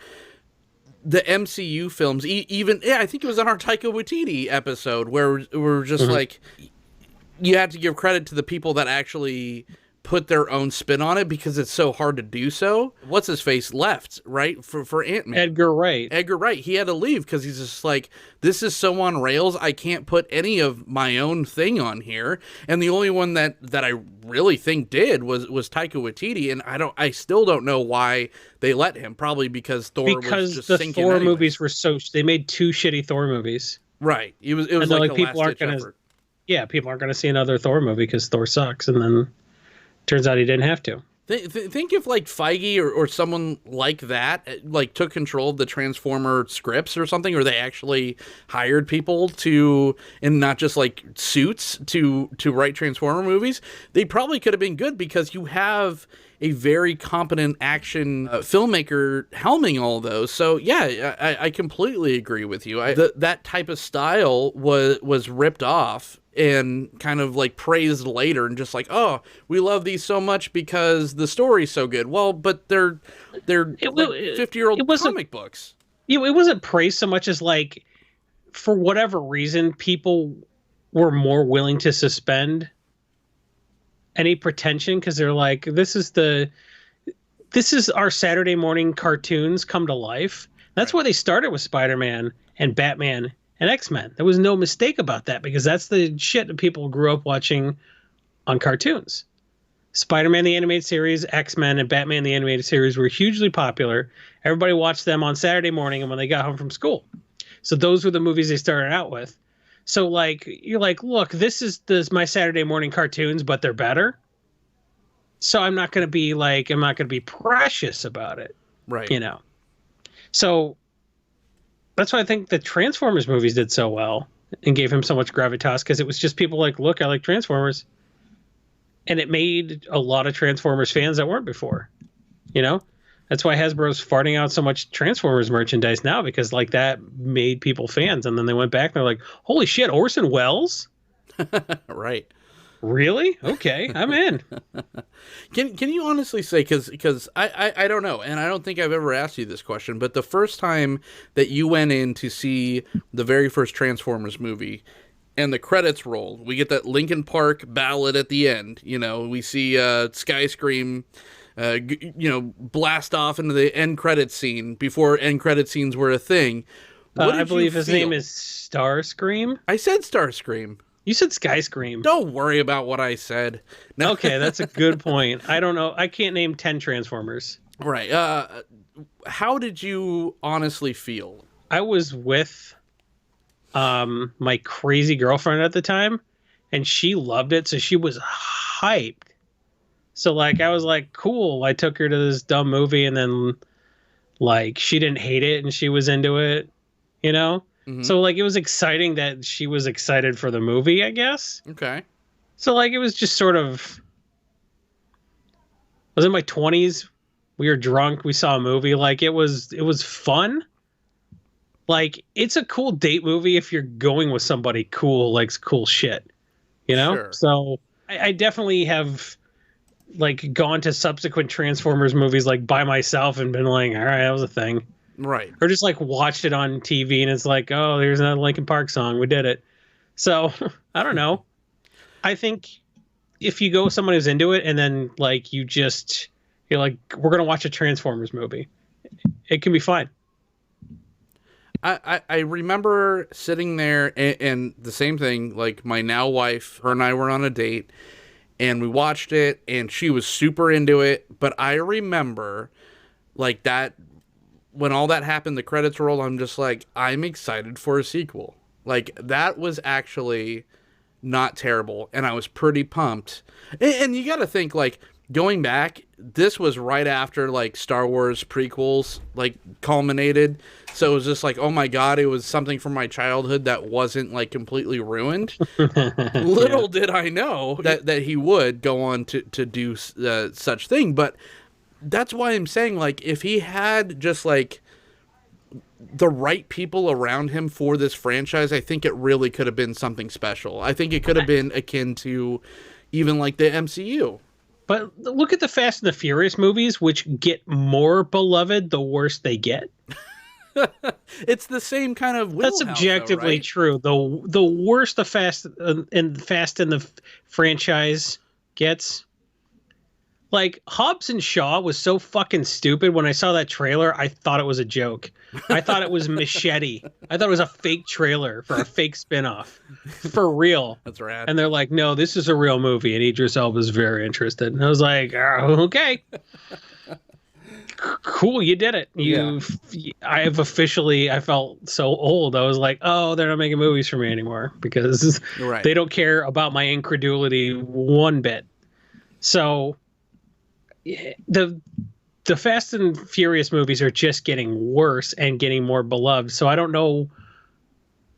Speaker 3: the MCU films, I think it was on our Taika Waititi episode where we're just like, you have to give credit to the people that actually put their own spin on it because it's so hard to do so. What's his face left, right? For Ant-Man.
Speaker 2: Edgar Wright. He
Speaker 3: had to leave because he's just like, this is so on rails. I can't put any of my own thing on here. And the only one that I really think did was Taika Waititi. And I still don't know why they let him. Probably because Thor was just sinking
Speaker 2: Thor
Speaker 3: anyways.
Speaker 2: Movies were they made 2 shitty Thor movies.
Speaker 3: Right. It was like people aren't going to,
Speaker 2: people aren't going to see another Thor movie because Thor sucks. And then turns out he didn't have to.
Speaker 3: Think if like Feige or someone like that like took control of the Transformer scripts or something, or they actually hired people to, and not just like suits to write Transformer movies, they probably could have been good because you have a very competent action filmmaker helming all those. So yeah, I completely agree with you. That type of style was ripped off and kind of like praised later, and just like, oh, we love these so much because the story's so good. Well, but they're 50-year-old comic books.
Speaker 2: It wasn't praised so much as like, for whatever reason, people were more willing to suspend any pretension because they're like, this is our Saturday morning cartoons come to life. That's why they started with Spider-Man and Batman and X-Men. There was no mistake about that because that's the shit that people grew up watching on cartoons. Spider-Man the animated series, X-Men, and Batman the animated series were hugely popular. Everybody watched them on Saturday morning and when they got home from school. So those were the movies they started out with. So like, you're like, look, this is my Saturday morning cartoons, but they're better. So I'm not going to be precious about it.
Speaker 3: Right.
Speaker 2: So that's why I think the Transformers movies did so well and gave him so much gravitas, because it was just people like, look, I like Transformers. And it made a lot of Transformers fans that weren't before. That's why Hasbro's farting out so much Transformers merchandise now, because like that made people fans. And then they went back and they're like, holy shit, Orson Welles?
Speaker 3: Right.
Speaker 2: Really? Okay, I'm in.
Speaker 3: Can you honestly say, because I don't know, and I don't think I've ever asked you this question, but the first time that you went in to see the very first Transformers movie and the credits roll, we get that Linkin Park ballad at the end. We see Skyscream blast off into the end credits scene before end credit scenes were a thing.
Speaker 2: I believe his name is Starscream.
Speaker 3: I said Starscream.
Speaker 2: You said Skyscream.
Speaker 3: Don't worry about what I said. No.
Speaker 2: Okay, that's a good point. I don't know. I can't name 10 Transformers.
Speaker 3: Right. How did you honestly feel?
Speaker 2: I was with my crazy girlfriend at the time, and she loved it, so she was hyped. So like I was like, cool. I took her to this dumb movie, and then like she didn't hate it and she was into it, Mm-hmm. So like it was exciting that she was excited for the movie, I guess.
Speaker 3: Okay.
Speaker 2: So like it was just sort of, I was in my 20s. We were drunk. We saw a movie. Like it was fun. Like it's a cool date movie if you're going with somebody cool, likes cool shit,
Speaker 3: Sure.
Speaker 2: So I definitely have like gone to subsequent Transformers movies like by myself and been like, all right, that was a thing.
Speaker 3: Right.
Speaker 2: Or just like watched it on TV and it's like, oh, there's another Linkin Park song. We did it. So I don't know. I think if you go with someone who's into it and then like you just You're like, we're gonna watch a Transformers movie. It can be fine.
Speaker 3: I remember sitting there and the same thing, like my now wife, her and I were on a date and we watched it and she was super into it. But I remember like that when all that happened, the credits rolled, I'm just like, I'm excited for a sequel. Like that was actually not terrible. And I was pretty pumped. And you got to think like, going back, this was right after like Star Wars prequels like culminated, so it was just like, oh my god, it was something from my childhood that wasn't like completely ruined. Little did I know that he would go on to do such thing, but that's why I'm saying like if he had just like the right people around him for this franchise, I think it really could have been something special. I think it could have been akin to even like the MCU.
Speaker 2: But look at the Fast and the Furious movies, which get more beloved the worse they get.
Speaker 3: It's the same kind of
Speaker 2: That's objectively
Speaker 3: though, right?
Speaker 2: true. The worse the Fast and the franchise gets. Like, Hobbs and Shaw was so fucking stupid. When I saw that trailer, I thought it was a joke. I thought it was Machete. I thought it was a fake trailer for a fake spinoff. For real.
Speaker 3: That's rad.
Speaker 2: And they're like, no, this is a real movie. And Idris Elba was very interested. And I was like, oh, okay. Cool, you did it. I felt so old. I was like, oh, they're not making movies for me anymore because they don't care about my incredulity one bit. So the Fast and Furious movies are just getting worse and getting more beloved. So I don't know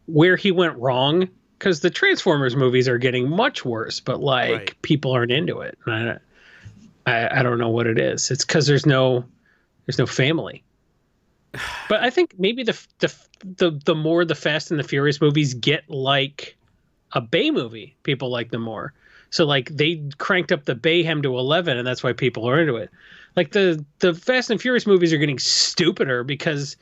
Speaker 2: where he went wrong, because the Transformers movies are getting much worse, but people aren't into it. And I don't know what it is. It's because there's no family. But I think maybe the more the Fast and the Furious movies get like a Bay movie, people like them more. So like they cranked up the Bayhem to 11, and that's why people are into it. Like the Fast and Furious movies are getting stupider because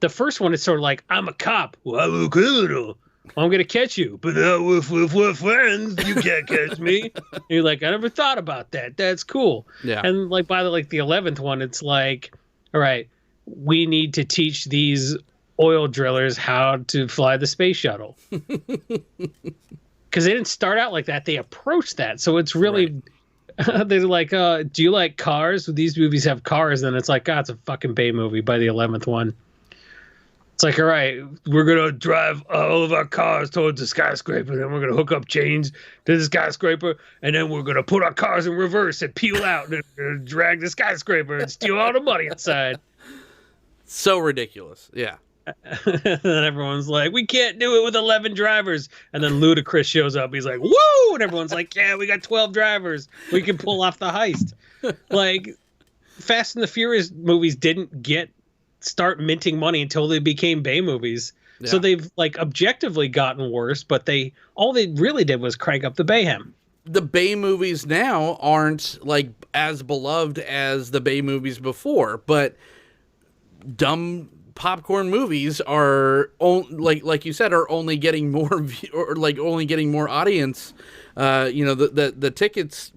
Speaker 2: the first one is sort of like, I'm a cop. Well, I'm a criminal. I'm going to catch you. But if we're friends, you can't catch me. And you're like, I never thought about that. That's cool. Yeah. And like by the 11th one, it's like, all right, we need to teach these oil drillers how to fly the space shuttle. Because they didn't start out like that. They approached that. So it's really, they're like, do you like cars? These movies have cars. And it's like, God, it's a fucking Bay movie by the 11th one. It's like, all right, we're going to drive all of our cars towards the skyscraper. Then we're going to hook up chains to the skyscraper. And then we're going to put our cars in reverse and peel out and drag the skyscraper and steal all the money inside.
Speaker 3: So ridiculous. Yeah.
Speaker 2: And then everyone's like, we can't do it with 11 drivers. And then Ludacris shows up. He's like, woo! And everyone's like, yeah, we got 12 drivers. We can pull off the heist. Like, Fast and the Furious movies didn't start minting money until they became Bay movies. Yeah. So they've like objectively gotten worse, but all they really did was crank up the Bayhem.
Speaker 3: The Bay movies now aren't like as beloved as the Bay movies before, but dumb popcorn movies are like you said, are only getting more only getting more audience. The tickets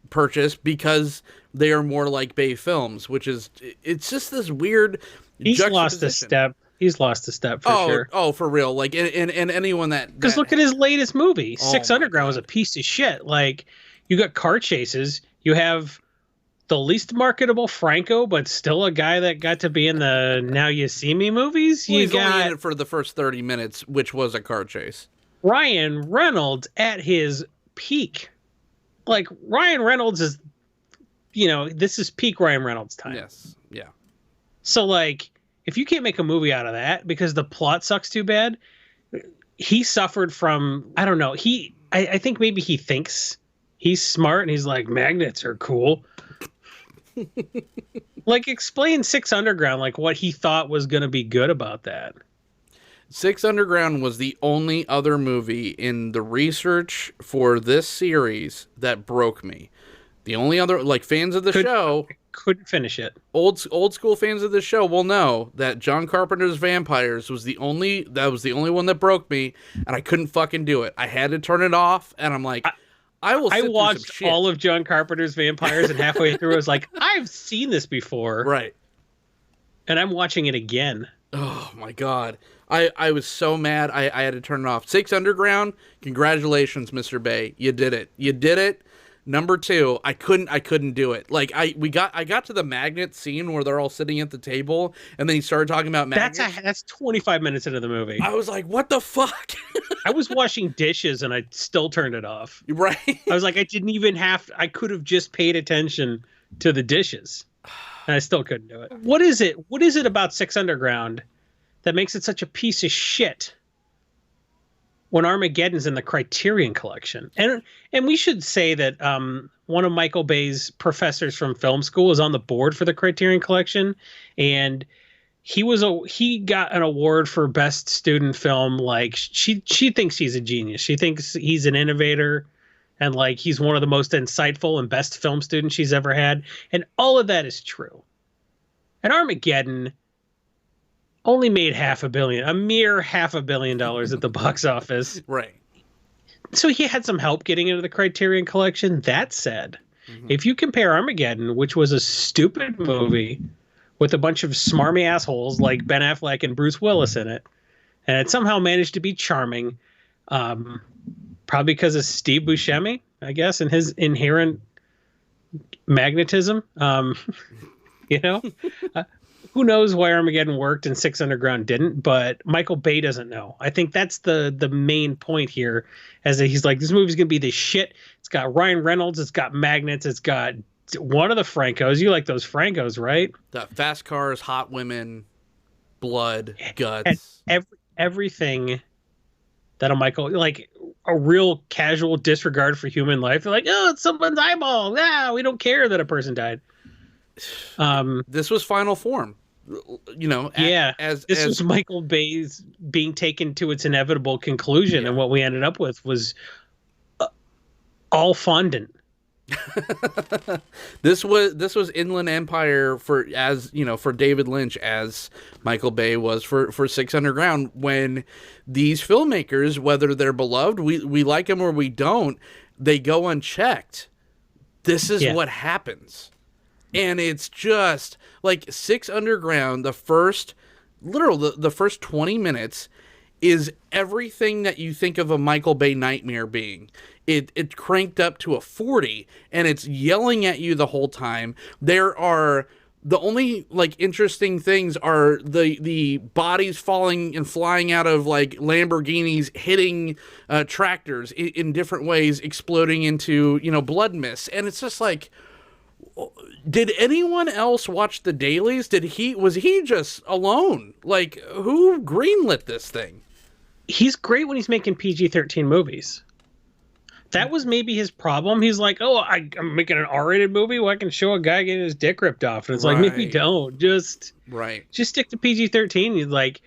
Speaker 3: purchased because they are more like Bay films, which is, it's just this weird.
Speaker 2: He's lost a step. He's lost a step for sure.
Speaker 3: Oh, for real. Like, and anyone
Speaker 2: because look at his latest movie. Six Underground was a piece of shit. Like, you got car chases. You have the least marketable Franco, but still a guy that got to be in the Now You See Me movies.
Speaker 3: Well, he's only in it for the first 30 minutes, which was a car chase.
Speaker 2: Ryan Reynolds at his peak. Like, Ryan Reynolds is, this is peak Ryan Reynolds time.
Speaker 3: Yes. Yeah.
Speaker 2: So, like, if you can't make a movie out of that because the plot sucks too bad, he suffered from, I don't know. I think maybe he thinks he's smart and he's like, magnets are cool. Like, explain Six Underground, like what he thought was going to be good about that.
Speaker 3: Six Underground was the only other movie in the research for this series that broke me. The only other, like, fans of the show
Speaker 2: couldn't finish it.
Speaker 3: Old school fans of the show will know that John Carpenter's Vampires was the only one that broke me, and I couldn't fucking do it. I had to turn it off, and I'm like, I will. Sit
Speaker 2: I
Speaker 3: through some
Speaker 2: watched
Speaker 3: shit.
Speaker 2: all of John Carpenter's Vampires, and halfway through, I was like, I've seen this before,
Speaker 3: Right.
Speaker 2: and I'm watching it again.
Speaker 3: Oh my god. I was so mad I had to turn it off. 6 Underground, congratulations, Mr. Bay. You did it. You did it. Number 2, I couldn't do it. Like I got to the magnet scene where they're all sitting at the table and then he started talking about magnets.
Speaker 2: That's 25 minutes into the movie.
Speaker 3: I was like, what the fuck?
Speaker 2: I was washing dishes and I still turned it off.
Speaker 3: Right.
Speaker 2: I was like, I could have just paid attention to the dishes. And I still couldn't do it. What is it about 6 Underground that makes it such a piece of shit when Armageddon's in the Criterion Collection? And we should say that one of Michael Bay's professors from film school is on the board for the Criterion Collection, and he got an award for best student film. Like she thinks he's a genius. She thinks he's an innovator, and like he's one of the most insightful and best film students she's ever had. And all of that is true. And Armageddon only made a mere $500 million at the box office.
Speaker 3: Right.
Speaker 2: So he had some help getting into the Criterion Collection. That said, if you compare Armageddon, which was a stupid movie with a bunch of smarmy assholes like Ben Affleck and Bruce Willis in it, and it somehow managed to be charming, probably because of Steve Buscemi, I guess, and his inherent magnetism. Who knows why Armageddon worked and 6 Underground didn't, but Michael Bay doesn't know. I think that's the main point here, as that he's like, this movie's going to be the shit. It's got Ryan Reynolds. It's got magnets. It's got one of the Francos. You like those Francos, right?
Speaker 3: The fast cars, hot women, blood, guts.
Speaker 2: And everything that a real casual disregard for human life. They're like, oh, it's someone's eyeball. Yeah, we don't care that a person died.
Speaker 3: This was final form.
Speaker 2: This was Michael Bay's being taken to its inevitable conclusion, and what we ended up with was all fondant.
Speaker 3: This was Inland Empire for David Lynch, as Michael Bay was for 6 Underground. When these filmmakers, whether they're beloved, we like them or we don't, they go unchecked. This is what happens. And it's just like 6 Underground, the first 20 minutes is everything that you think of a Michael Bay nightmare being. It cranked up to a 40, and it's yelling at you the whole time. There are the only interesting things are the bodies falling and flying out of Lamborghinis, hitting tractors in different ways, exploding into blood mist, and it's just like. Did anyone else watch the dailies? Was he just alone? Who greenlit this thing?
Speaker 2: He's great when he's making PG-13 movies. That was maybe his problem. He's like, I'm making an R-rated movie where I can show a guy getting his dick ripped off. And it's like, maybe don't. Just stick to PG-13. He's like,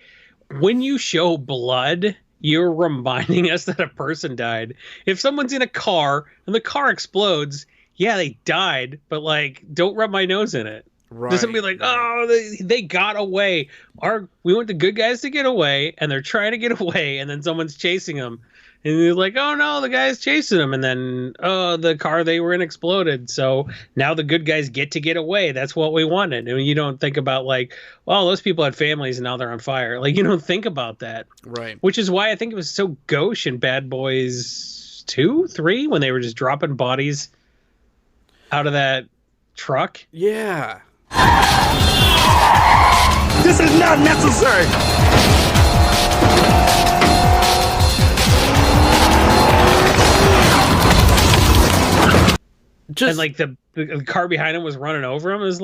Speaker 2: when you show blood, you're reminding us that a person died. If someone's in a car and the car explodes, yeah, they died, but don't rub my nose in it. Right. Doesn't be like, oh, they got away. We want the good guys to get away, and they're trying to get away, and then someone's chasing them. And they're like, oh no, the guy's chasing them, and then the car they were in exploded. So now the good guys get to get away. That's what we wanted. And you don't think about those people had families and now they're on fire. You don't think about that.
Speaker 3: Right.
Speaker 2: Which is why I think it was so gauche in Bad Boys 2, 3, when they were just dropping bodies out of that truck.
Speaker 3: Yeah.
Speaker 5: This is not necessary.
Speaker 2: And the car behind him was running over him. It was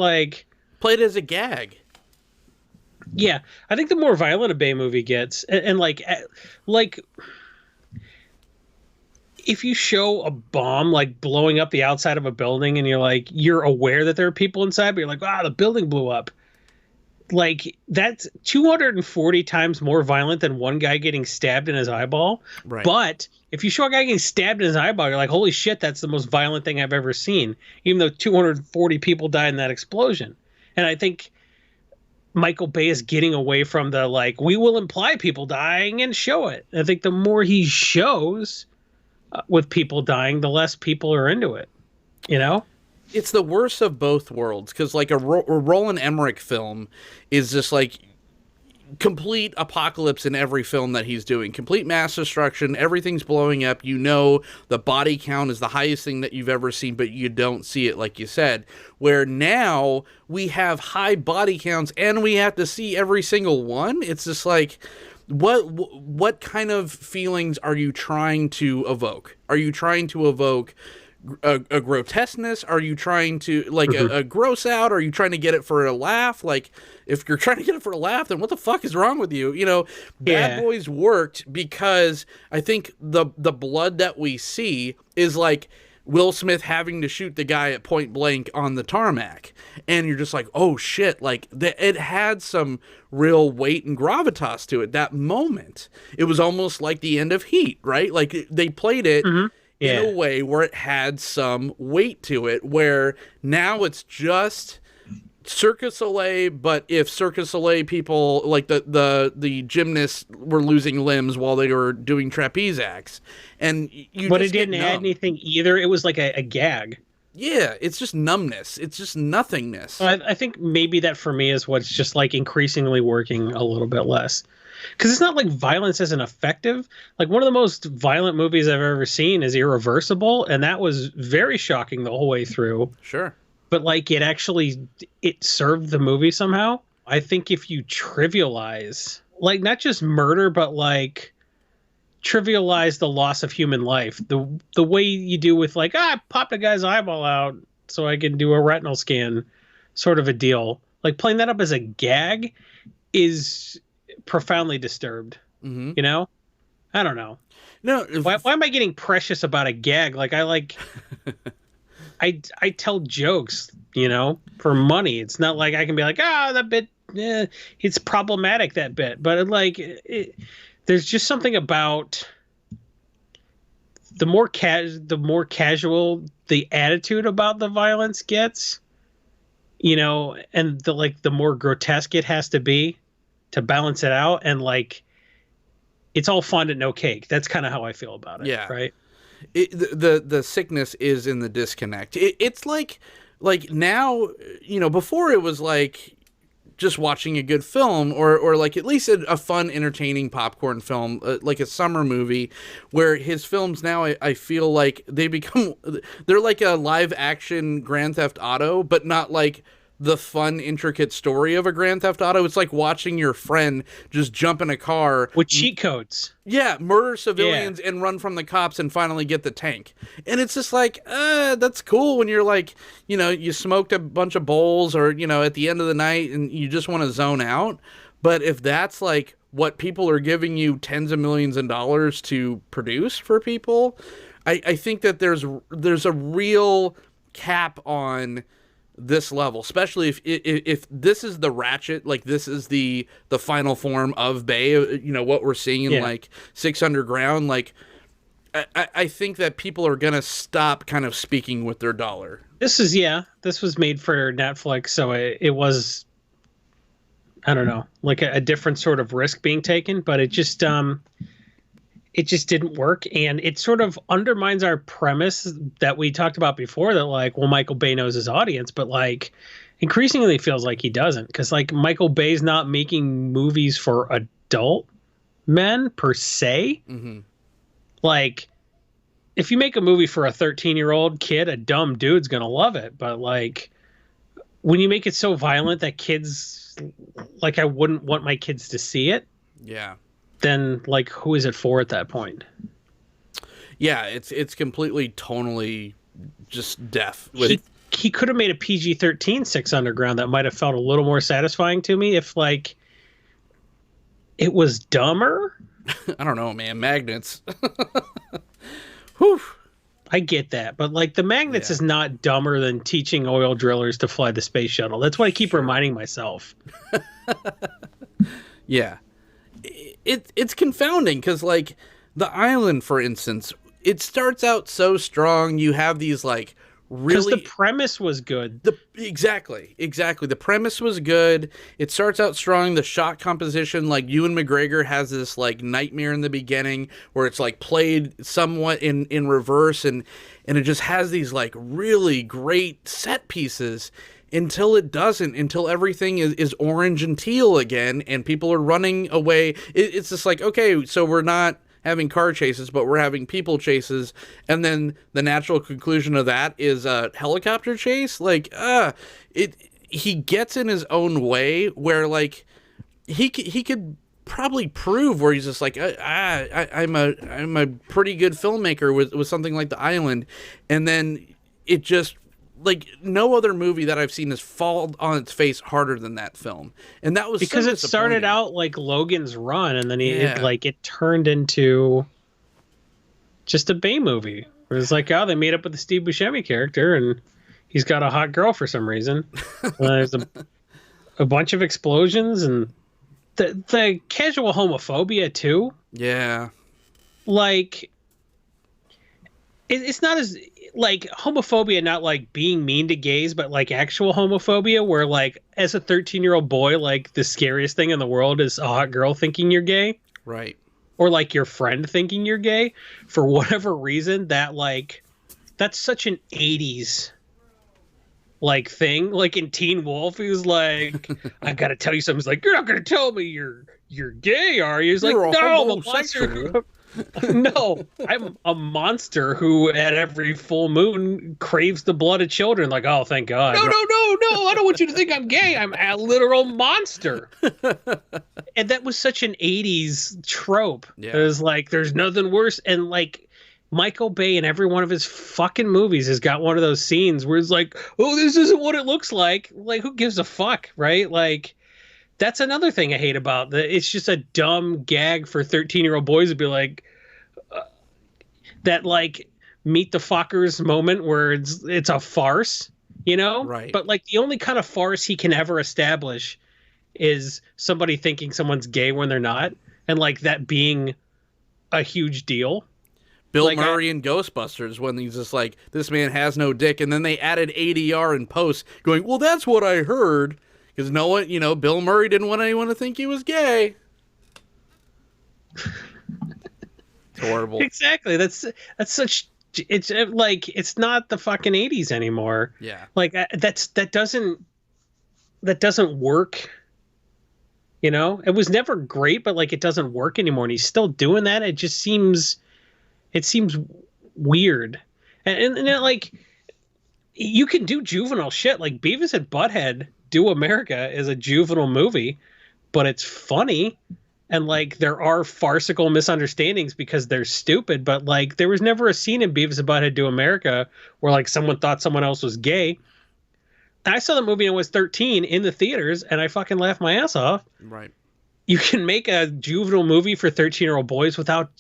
Speaker 3: played as a gag.
Speaker 2: Yeah, I think the more violent a Bay movie gets, and if you show a bomb blowing up the outside of a building and you're aware that there are people inside, but you're like, the building blew up. That's 240 times more violent than one guy getting stabbed in his eyeball.
Speaker 3: Right.
Speaker 2: But if you show a guy getting stabbed in his eyeball, you're like, holy shit, that's the most violent thing I've ever seen. Even though 240 people died in that explosion. And I think Michael Bay is getting away from the we will imply people dying and show it. I think the more he shows, with people dying, the less people are into it. You know?
Speaker 3: It's the worst of both worlds, because like a Roland Emmerich film is just like complete apocalypse in every film that he's doing. Complete mass destruction, everything's blowing up. You know, the body count is the highest thing that you've ever seen, but you don't see it, like you said. Where now we have high body counts and we have to see every single one. It's just like, what kind of feelings are you trying to evoke? Are you trying to evoke a grotesqueness? Are you trying to like a gross out? Are you trying to get it for a laugh? Like, if you're trying to get it for a laugh, then what the fuck is wrong with you? You know, Bad Boys worked because I think the blood that we see is like Will Smith having to shoot the guy at point blank on the tarmac, and you're just like, oh shit, like it had some real weight and gravitas to it. That moment, it was almost like the end of Heat, right? Like they played it in a way where it had some weight to it, where now it's just Cirque du Soleil, but if Cirque du Soleil people, like the gymnasts were losing limbs while they were doing trapeze acts. And
Speaker 2: but it didn't add anything either. It was like a gag.
Speaker 3: Yeah, it's just numbness. It's just nothingness.
Speaker 2: I think maybe that for me is what's just like increasingly working a little bit less. Because it's not like violence isn't effective. Like one of the most violent movies I've ever seen is Irreversible, and that was very shocking the whole way through.
Speaker 3: Sure.
Speaker 2: But like it served the movie somehow. I think if you trivialize, like not just murder, but like trivialize the loss of human life, the way you do with like, I popped a guy's eyeball out so I can do a retinal scan sort of a deal. Like playing that up as a gag is profoundly disturbed. You know? I don't know.
Speaker 3: No,
Speaker 2: why am I getting precious about a gag? Like I tell jokes, you know, for money. It's not like I can be like, that bit, it's problematic, that bit. But there's just something about the more casual the attitude about the violence gets, you know, and the more grotesque it has to be to balance it out. And like, it's all fun and no cake. That's kind of how I feel about it. Yeah. Right.
Speaker 3: The sickness is in the disconnect. It's like now, you know, before it was like just watching a good film or like at least a fun, entertaining popcorn film, like a summer movie, where his films now, I feel like they're like a live action Grand Theft Auto, but not like the fun, intricate story of a Grand Theft Auto. It's like watching your friend just jump in a car
Speaker 2: with cheat codes.
Speaker 3: Yeah, murder civilians and run from the cops and finally get the tank. And it's just like, that's cool when you're like, you know, you smoked a bunch of bowls or, you know, at the end of the night and you just want to zone out. But if that's like what people are giving you tens of millions of dollars to produce for people, I think that there's a real cap on this level, especially if this is the ratchet, like this is the final form of Bay, you know, what we're seeing in like 6 Underground, like I think that people are gonna stop kind of speaking with their dollar.
Speaker 2: This was made for Netflix, so it was, I don't know, like a different sort of risk being taken, but it just didn't work, and it sort of undermines our premise that we talked about before, that like, well, Michael Bay knows his audience, but like increasingly feels like he doesn't, because like Michael Bay's not making movies for adult men per se. Like if you make a movie for a 13-year-old kid, a dumb dude's gonna love it, but like when you make it so violent that kids, like, I wouldn't want my kids to see it, then like who is it for at that point?
Speaker 3: Yeah, it's completely tonally just deaf.
Speaker 2: He could have made a PG-13 6 Underground that might have felt a little more satisfying to me if like it was dumber.
Speaker 3: I don't know, man. Magnets. Whew.
Speaker 2: I get that, but like the Magnets is not dumber than teaching oil drillers to fly the space shuttle. That's what I keep reminding myself.
Speaker 3: Yeah. It's confounding because like The Island, for instance, it starts out so strong. You have these like
Speaker 2: Because
Speaker 3: really
Speaker 2: the premise was good.
Speaker 3: Exactly. The premise was good. It starts out strong. The shot composition, like Ewan McGregor has this like nightmare in the beginning where it's like played somewhat in reverse, and it just has these like really great set pieces until it doesn't, until everything is orange and teal again and people are running away. It's just like, okay, so we're not having car chases, but we're having people chases, and then the natural conclusion of that is a helicopter chase. Like, he gets in his own way where like he could probably prove where he's just like, I'm a pretty good filmmaker with something like The Island, and then it just, like, no other movie that I've seen has fallen on its face harder than that film. And that was
Speaker 2: because
Speaker 3: so
Speaker 2: it started out like Logan's Run, and then it turned into just a Bay movie. Where it's like, oh, they made up with the Steve Buscemi character, and he's got a hot girl for some reason. There's a bunch of explosions, and the casual homophobia too.
Speaker 3: Yeah.
Speaker 2: Like, it's not as like homophobia, not like being mean to gays, but like actual homophobia where like as a 13-year-old boy, like the scariest thing in the world is a hot girl thinking you're gay.
Speaker 3: Right.
Speaker 2: Or like your friend thinking you're gay for whatever reason. That like, that's such an 80s like thing. Like in Teen Wolf, he was like, I gotta tell you something. He's like, you're not gonna tell me you're gay, are you? He's like,
Speaker 3: You're a
Speaker 2: no,
Speaker 3: homosexual.
Speaker 2: no, I'm a monster who at every full moon craves the blood of children. Like, oh, thank God. No, I don't want you to think I'm gay. I'm a literal monster. And that was such an 80s trope.
Speaker 3: Yeah.
Speaker 2: It was like, there's nothing worse. And like, Michael Bay in every one of his fucking movies has got one of those scenes where it's like, oh, this isn't what it looks like. Like, who gives a fuck, right? Like, that's another thing I hate about it. It's just a dumb gag for 13-year-old boys to be like, that like Meet the Fockers moment where it's a farce, you know?
Speaker 3: Right.
Speaker 2: But like the only kind of farce he can ever establish is somebody thinking someone's gay when they're not, and like that being a huge deal.
Speaker 3: Bill
Speaker 2: Like,
Speaker 3: Murray in Ghostbusters, when he's just like, this man has no dick, and then they added ADR in post going, well, that's what I heard. Because no one, Bill Murray didn't want anyone to think he was gay. It's horrible.
Speaker 2: Exactly. That's such. It's like it's not the fucking 80s anymore.
Speaker 3: Yeah.
Speaker 2: Like that doesn't work. You know, it was never great, but like it doesn't work anymore, and he's still doing that. It just seems weird, and it, like you can do juvenile shit like Beavis and Butthead Do America is a juvenile movie, but it's funny. And like there are farcical misunderstandings because they're stupid, but like there was never a scene in Beavis and Butthead Do America where like someone thought someone else was gay. And I saw the movie when I was 13 in the theaters, and I fucking laughed my ass off.
Speaker 3: Right.
Speaker 2: You can make a juvenile movie for 13-year-old boys without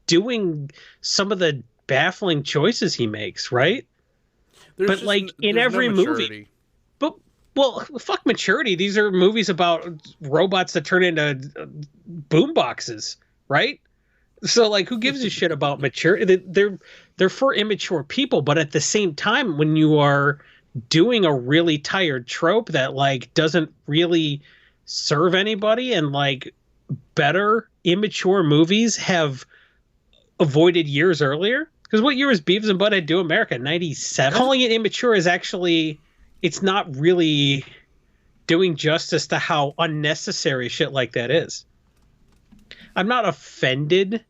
Speaker 2: doing some of the baffling choices he makes, right? But like in every movie. Well, fuck maturity. These are movies about robots that turn into boom boxes, right? So, like, who gives a shit about maturity? They're for immature people, but at the same time, when you are doing a really tired trope that, like, doesn't really serve anybody, and, like, better immature movies have avoided years earlier. Because what year was Beavis and Butthead Do America? 97? Calling it immature is actually... it's not really doing justice to how unnecessary shit like that is. I'm not offended,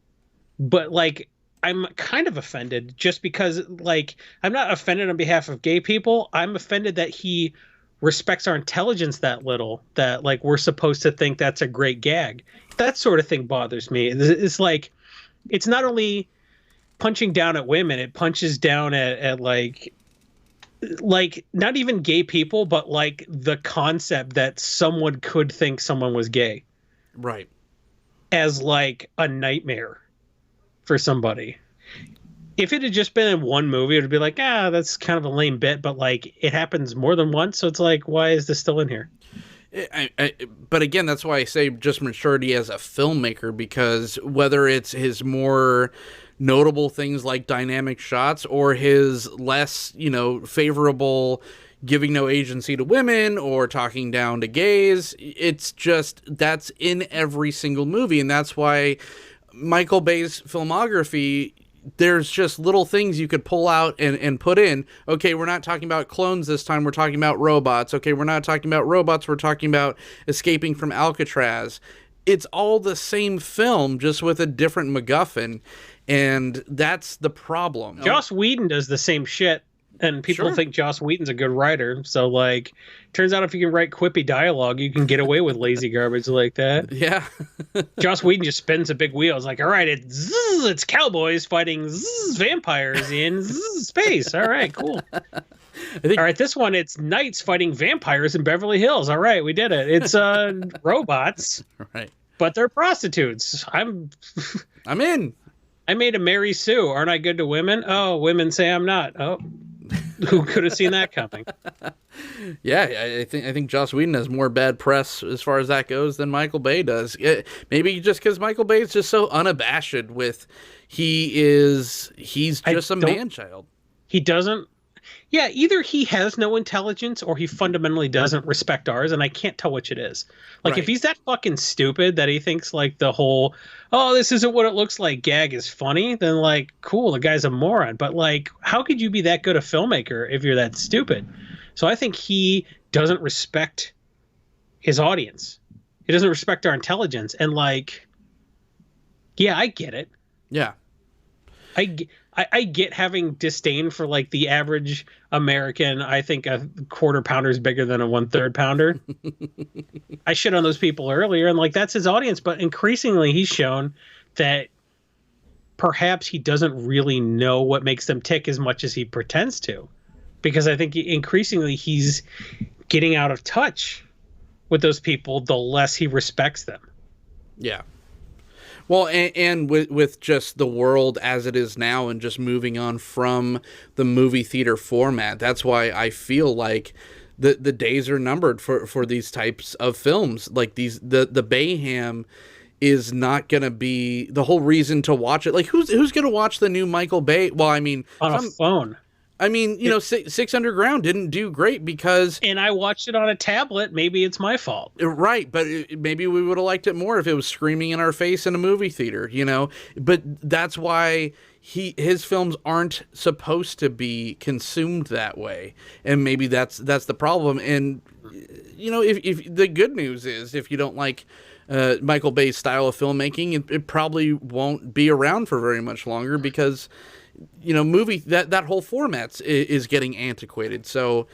Speaker 2: but like I'm kind of offended just because like I'm not offended on behalf of gay people. I'm offended that he respects our intelligence that little, that like we're supposed to think that's a great gag. That sort of thing bothers me. It's like, it's not only punching down at women, it punches down at like not even gay people, but like the concept that someone could think someone was gay,
Speaker 3: right,
Speaker 2: as like a nightmare for somebody. If it had just been in one movie, it would be like, that's kind of a lame bit, but like it happens more than once, so it's like, why is this still in here?
Speaker 3: But again, that's why I say just maturity as a filmmaker, because whether it's his more notable things like dynamic shots or his less, favorable giving no agency to women or talking down to gays. It's just, that's in every single movie. And that's why Michael Bay's filmography, there's just little things you could pull out and put in. Okay, we're not talking about clones this time. We're talking about robots. Okay, we're not talking about robots. We're talking about escaping from Alcatraz. It's all the same film, just with a different MacGuffin. And that's the problem.
Speaker 2: Joss Whedon does the same shit. And people think Joss Whedon's a good writer. So, like, turns out if you can write quippy dialogue, you can get away with lazy garbage like that.
Speaker 3: Yeah.
Speaker 2: Joss Whedon just spins a big wheel. It's like, all right, it's cowboys fighting vampires in space. All right, cool. All right, this one, it's knights fighting vampires in Beverly Hills. All right, we did it. It's robots.
Speaker 3: Right.
Speaker 2: But they're prostitutes. I'm
Speaker 3: in.
Speaker 2: I made a Mary Sue. Aren't I good to women? Oh, women say I'm not. Oh. Who could have seen that coming?
Speaker 3: Yeah, I think Joss Whedon has more bad press as far as that goes than Michael Bay does. Maybe just because Michael Bay is just so unabashed with he's just a man-child.
Speaker 2: He doesn't. Yeah, either he has no intelligence or he fundamentally doesn't respect ours, and I can't tell which it is. Like,
Speaker 3: Right.
Speaker 2: if he's that fucking stupid that he thinks, like, the whole, oh, this isn't what it looks like gag is funny, then, like, cool, the guy's a moron. But, like, how could you be that good a filmmaker if you're that stupid? So I think he doesn't respect his audience. He doesn't respect our intelligence. And, like, yeah, I get it.
Speaker 3: Yeah.
Speaker 2: I get having disdain for, like, the average American. I think a quarter pounder is bigger than a 1/3 pounder. I shit on those people earlier, and, like, that's his audience. But increasingly, he's shown that perhaps he doesn't really know what makes them tick as much as he pretends to, because I think increasingly he's getting out of touch with those people the less he respects them.
Speaker 3: Yeah. Well, and with just the world as it is now and just moving on from the movie theater format, that's why I feel like the days are numbered for these types of films. Like the Bayham is not going to be the whole reason to watch it. Like, who's going to watch the new Michael Bay? Well, I mean,
Speaker 2: On a phone.
Speaker 3: I mean, Six Underground didn't do great because...
Speaker 2: And I watched it on a tablet. Maybe it's my fault.
Speaker 3: Right, but maybe we would have liked it more if it was screaming in our face in a movie theater, But that's why his films aren't supposed to be consumed that way. And maybe that's the problem. And, if the good news is, if you don't like Michael Bay's style of filmmaking, it probably won't be around for very much longer because... movie that whole format is getting antiquated. So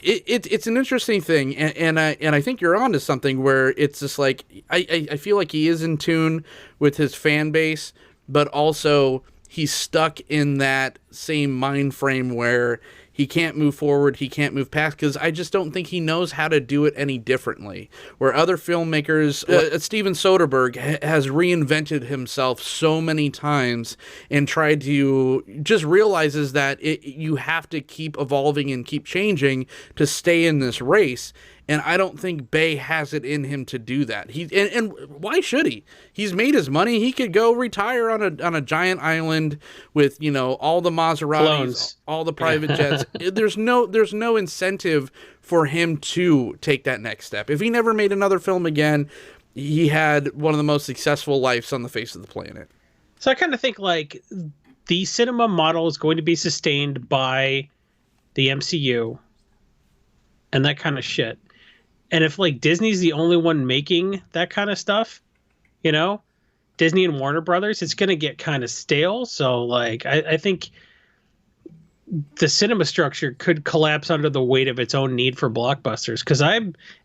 Speaker 3: it's an interesting thing, and I think you're onto something where it's just like I feel like he is in tune with his fan base, but also he's stuck in that same mind frame where he can't move forward, he can't move past, because I just don't think he knows how to do it any differently. Where other filmmakers, Steven Soderbergh has reinvented himself so many times and tried to, just realizes that you have to keep evolving and keep changing to stay in this race. And I don't think Bay has it in him to do that. And why should he? He's made his money. He could go retire on a giant island with all the Maseratis,
Speaker 2: Clones.
Speaker 3: all the private jets. There's no incentive for him to take that next step. If he never made another film again, he had one of the most successful lives on the face of the planet.
Speaker 2: So I kind of think like the cinema model is going to be sustained by the MCU and that kind of shit. And if like Disney's the only one making that kind of stuff, Disney and Warner Brothers, it's going to get kind of stale. So like, I think the cinema structure could collapse under the weight of its own need for blockbusters. Cause I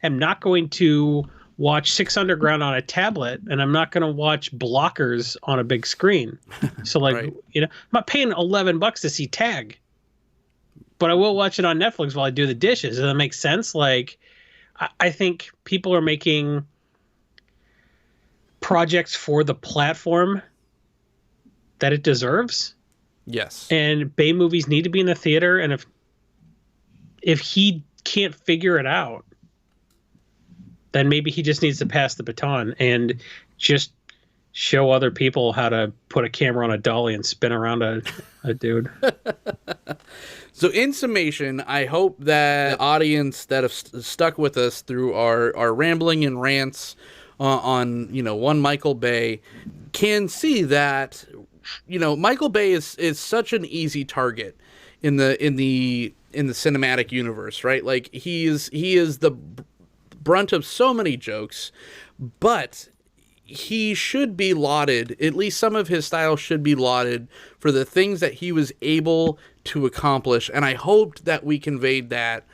Speaker 2: am not going to watch Six Underground on a tablet, and I'm not going to watch Blockers on a big screen. So like,
Speaker 3: Right.
Speaker 2: I'm not paying $11 to see Tag, but I will watch it on Netflix while I do the dishes. Does that make sense? Like, I think people are making projects for the platform that it deserves.
Speaker 3: Yes.
Speaker 2: And Bay movies need to be in the theater. And if he can't figure it out, then maybe he just needs to pass the baton and just show other people how to put a camera on a dolly and spin around a dude.
Speaker 3: So in summation, I hope that the audience that have stuck with us through our rambling and rants on one Michael Bay can see that Michael Bay is such an easy target in the cinematic universe, right? Like he is the brunt of so many jokes, but he should be lauded, at least some of his style should be lauded for the things that he was able to accomplish. And I hoped that we conveyed that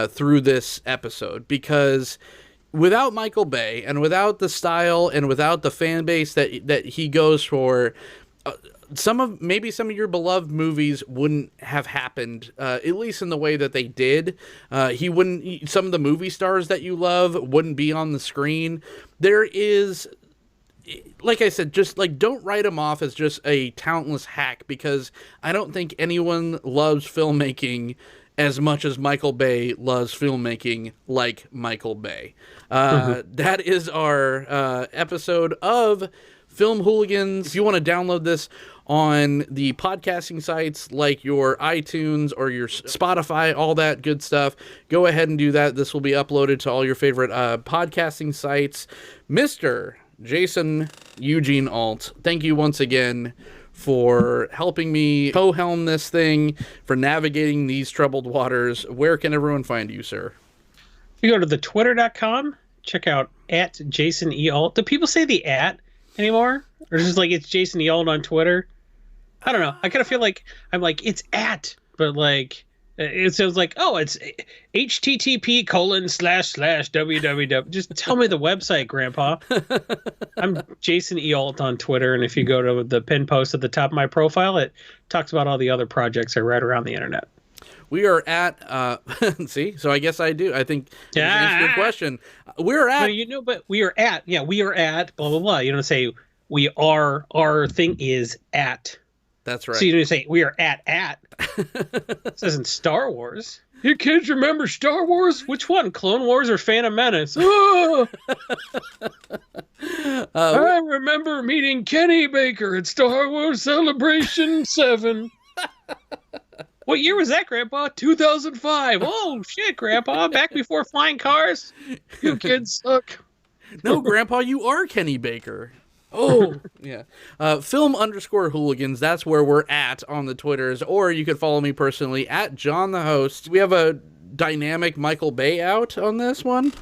Speaker 3: through this episode, because without Michael Bay and without the style and without the fan base that he goes for, some of your beloved movies wouldn't have happened, at least in the way that they did. Some of the movie stars that you love wouldn't be on the screen. There is, like I said, just like, don't write him off as just a talentless hack, because I don't think anyone loves filmmaking as much as Michael Bay loves filmmaking like Michael Bay. That is our episode of Film Hooligans. If you want to download this on the podcasting sites like your iTunes or your Spotify, all that good stuff, go ahead and do that. This will be uploaded to all your favorite podcasting sites. Mr. Jason Eugene Alt, thank you once again for helping me co-helm this thing, for navigating these troubled waters. Where can everyone find you, sir?
Speaker 2: You go to the twitter.com, check out @JasonEAlt. Do people say the anymore? Or is it just like it's Jason E. Alt on Twitter? I don't know. I kind of feel like I'm like, it's but like it sounds like, oh, it's http://www. Just tell me the website, Grandpa. I'm Jason E. Alt on Twitter, and if you go to the pin post at the top of my profile, it talks about all the other projects I write around the internet.
Speaker 3: We are at see, so I guess I do. I think to answer your question. We're at
Speaker 2: but we are at blah blah blah. You don't say we are, our thing is at.
Speaker 3: That's right.
Speaker 2: So you don't say we are at. This isn't Star Wars. You kids remember Star Wars? Which one? Clone Wars or Phantom Menace? Oh! I remember meeting Kenny Baker at Star Wars Celebration 7. What year was that, Grandpa? 2005. Oh, shit, Grandpa. Back before flying cars? You kids suck.
Speaker 3: No, Grandpa, you are Kenny Baker. Oh, yeah. Film_hooligans. That's where we're at on the Twitters. Or you could follow me personally at John the Host. We have a dynamic Michael Bay out on this one.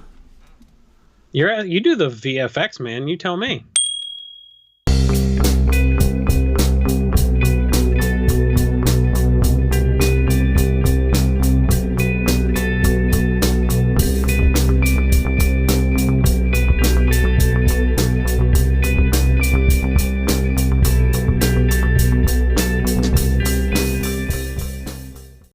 Speaker 2: You do the VFX, man. You tell me.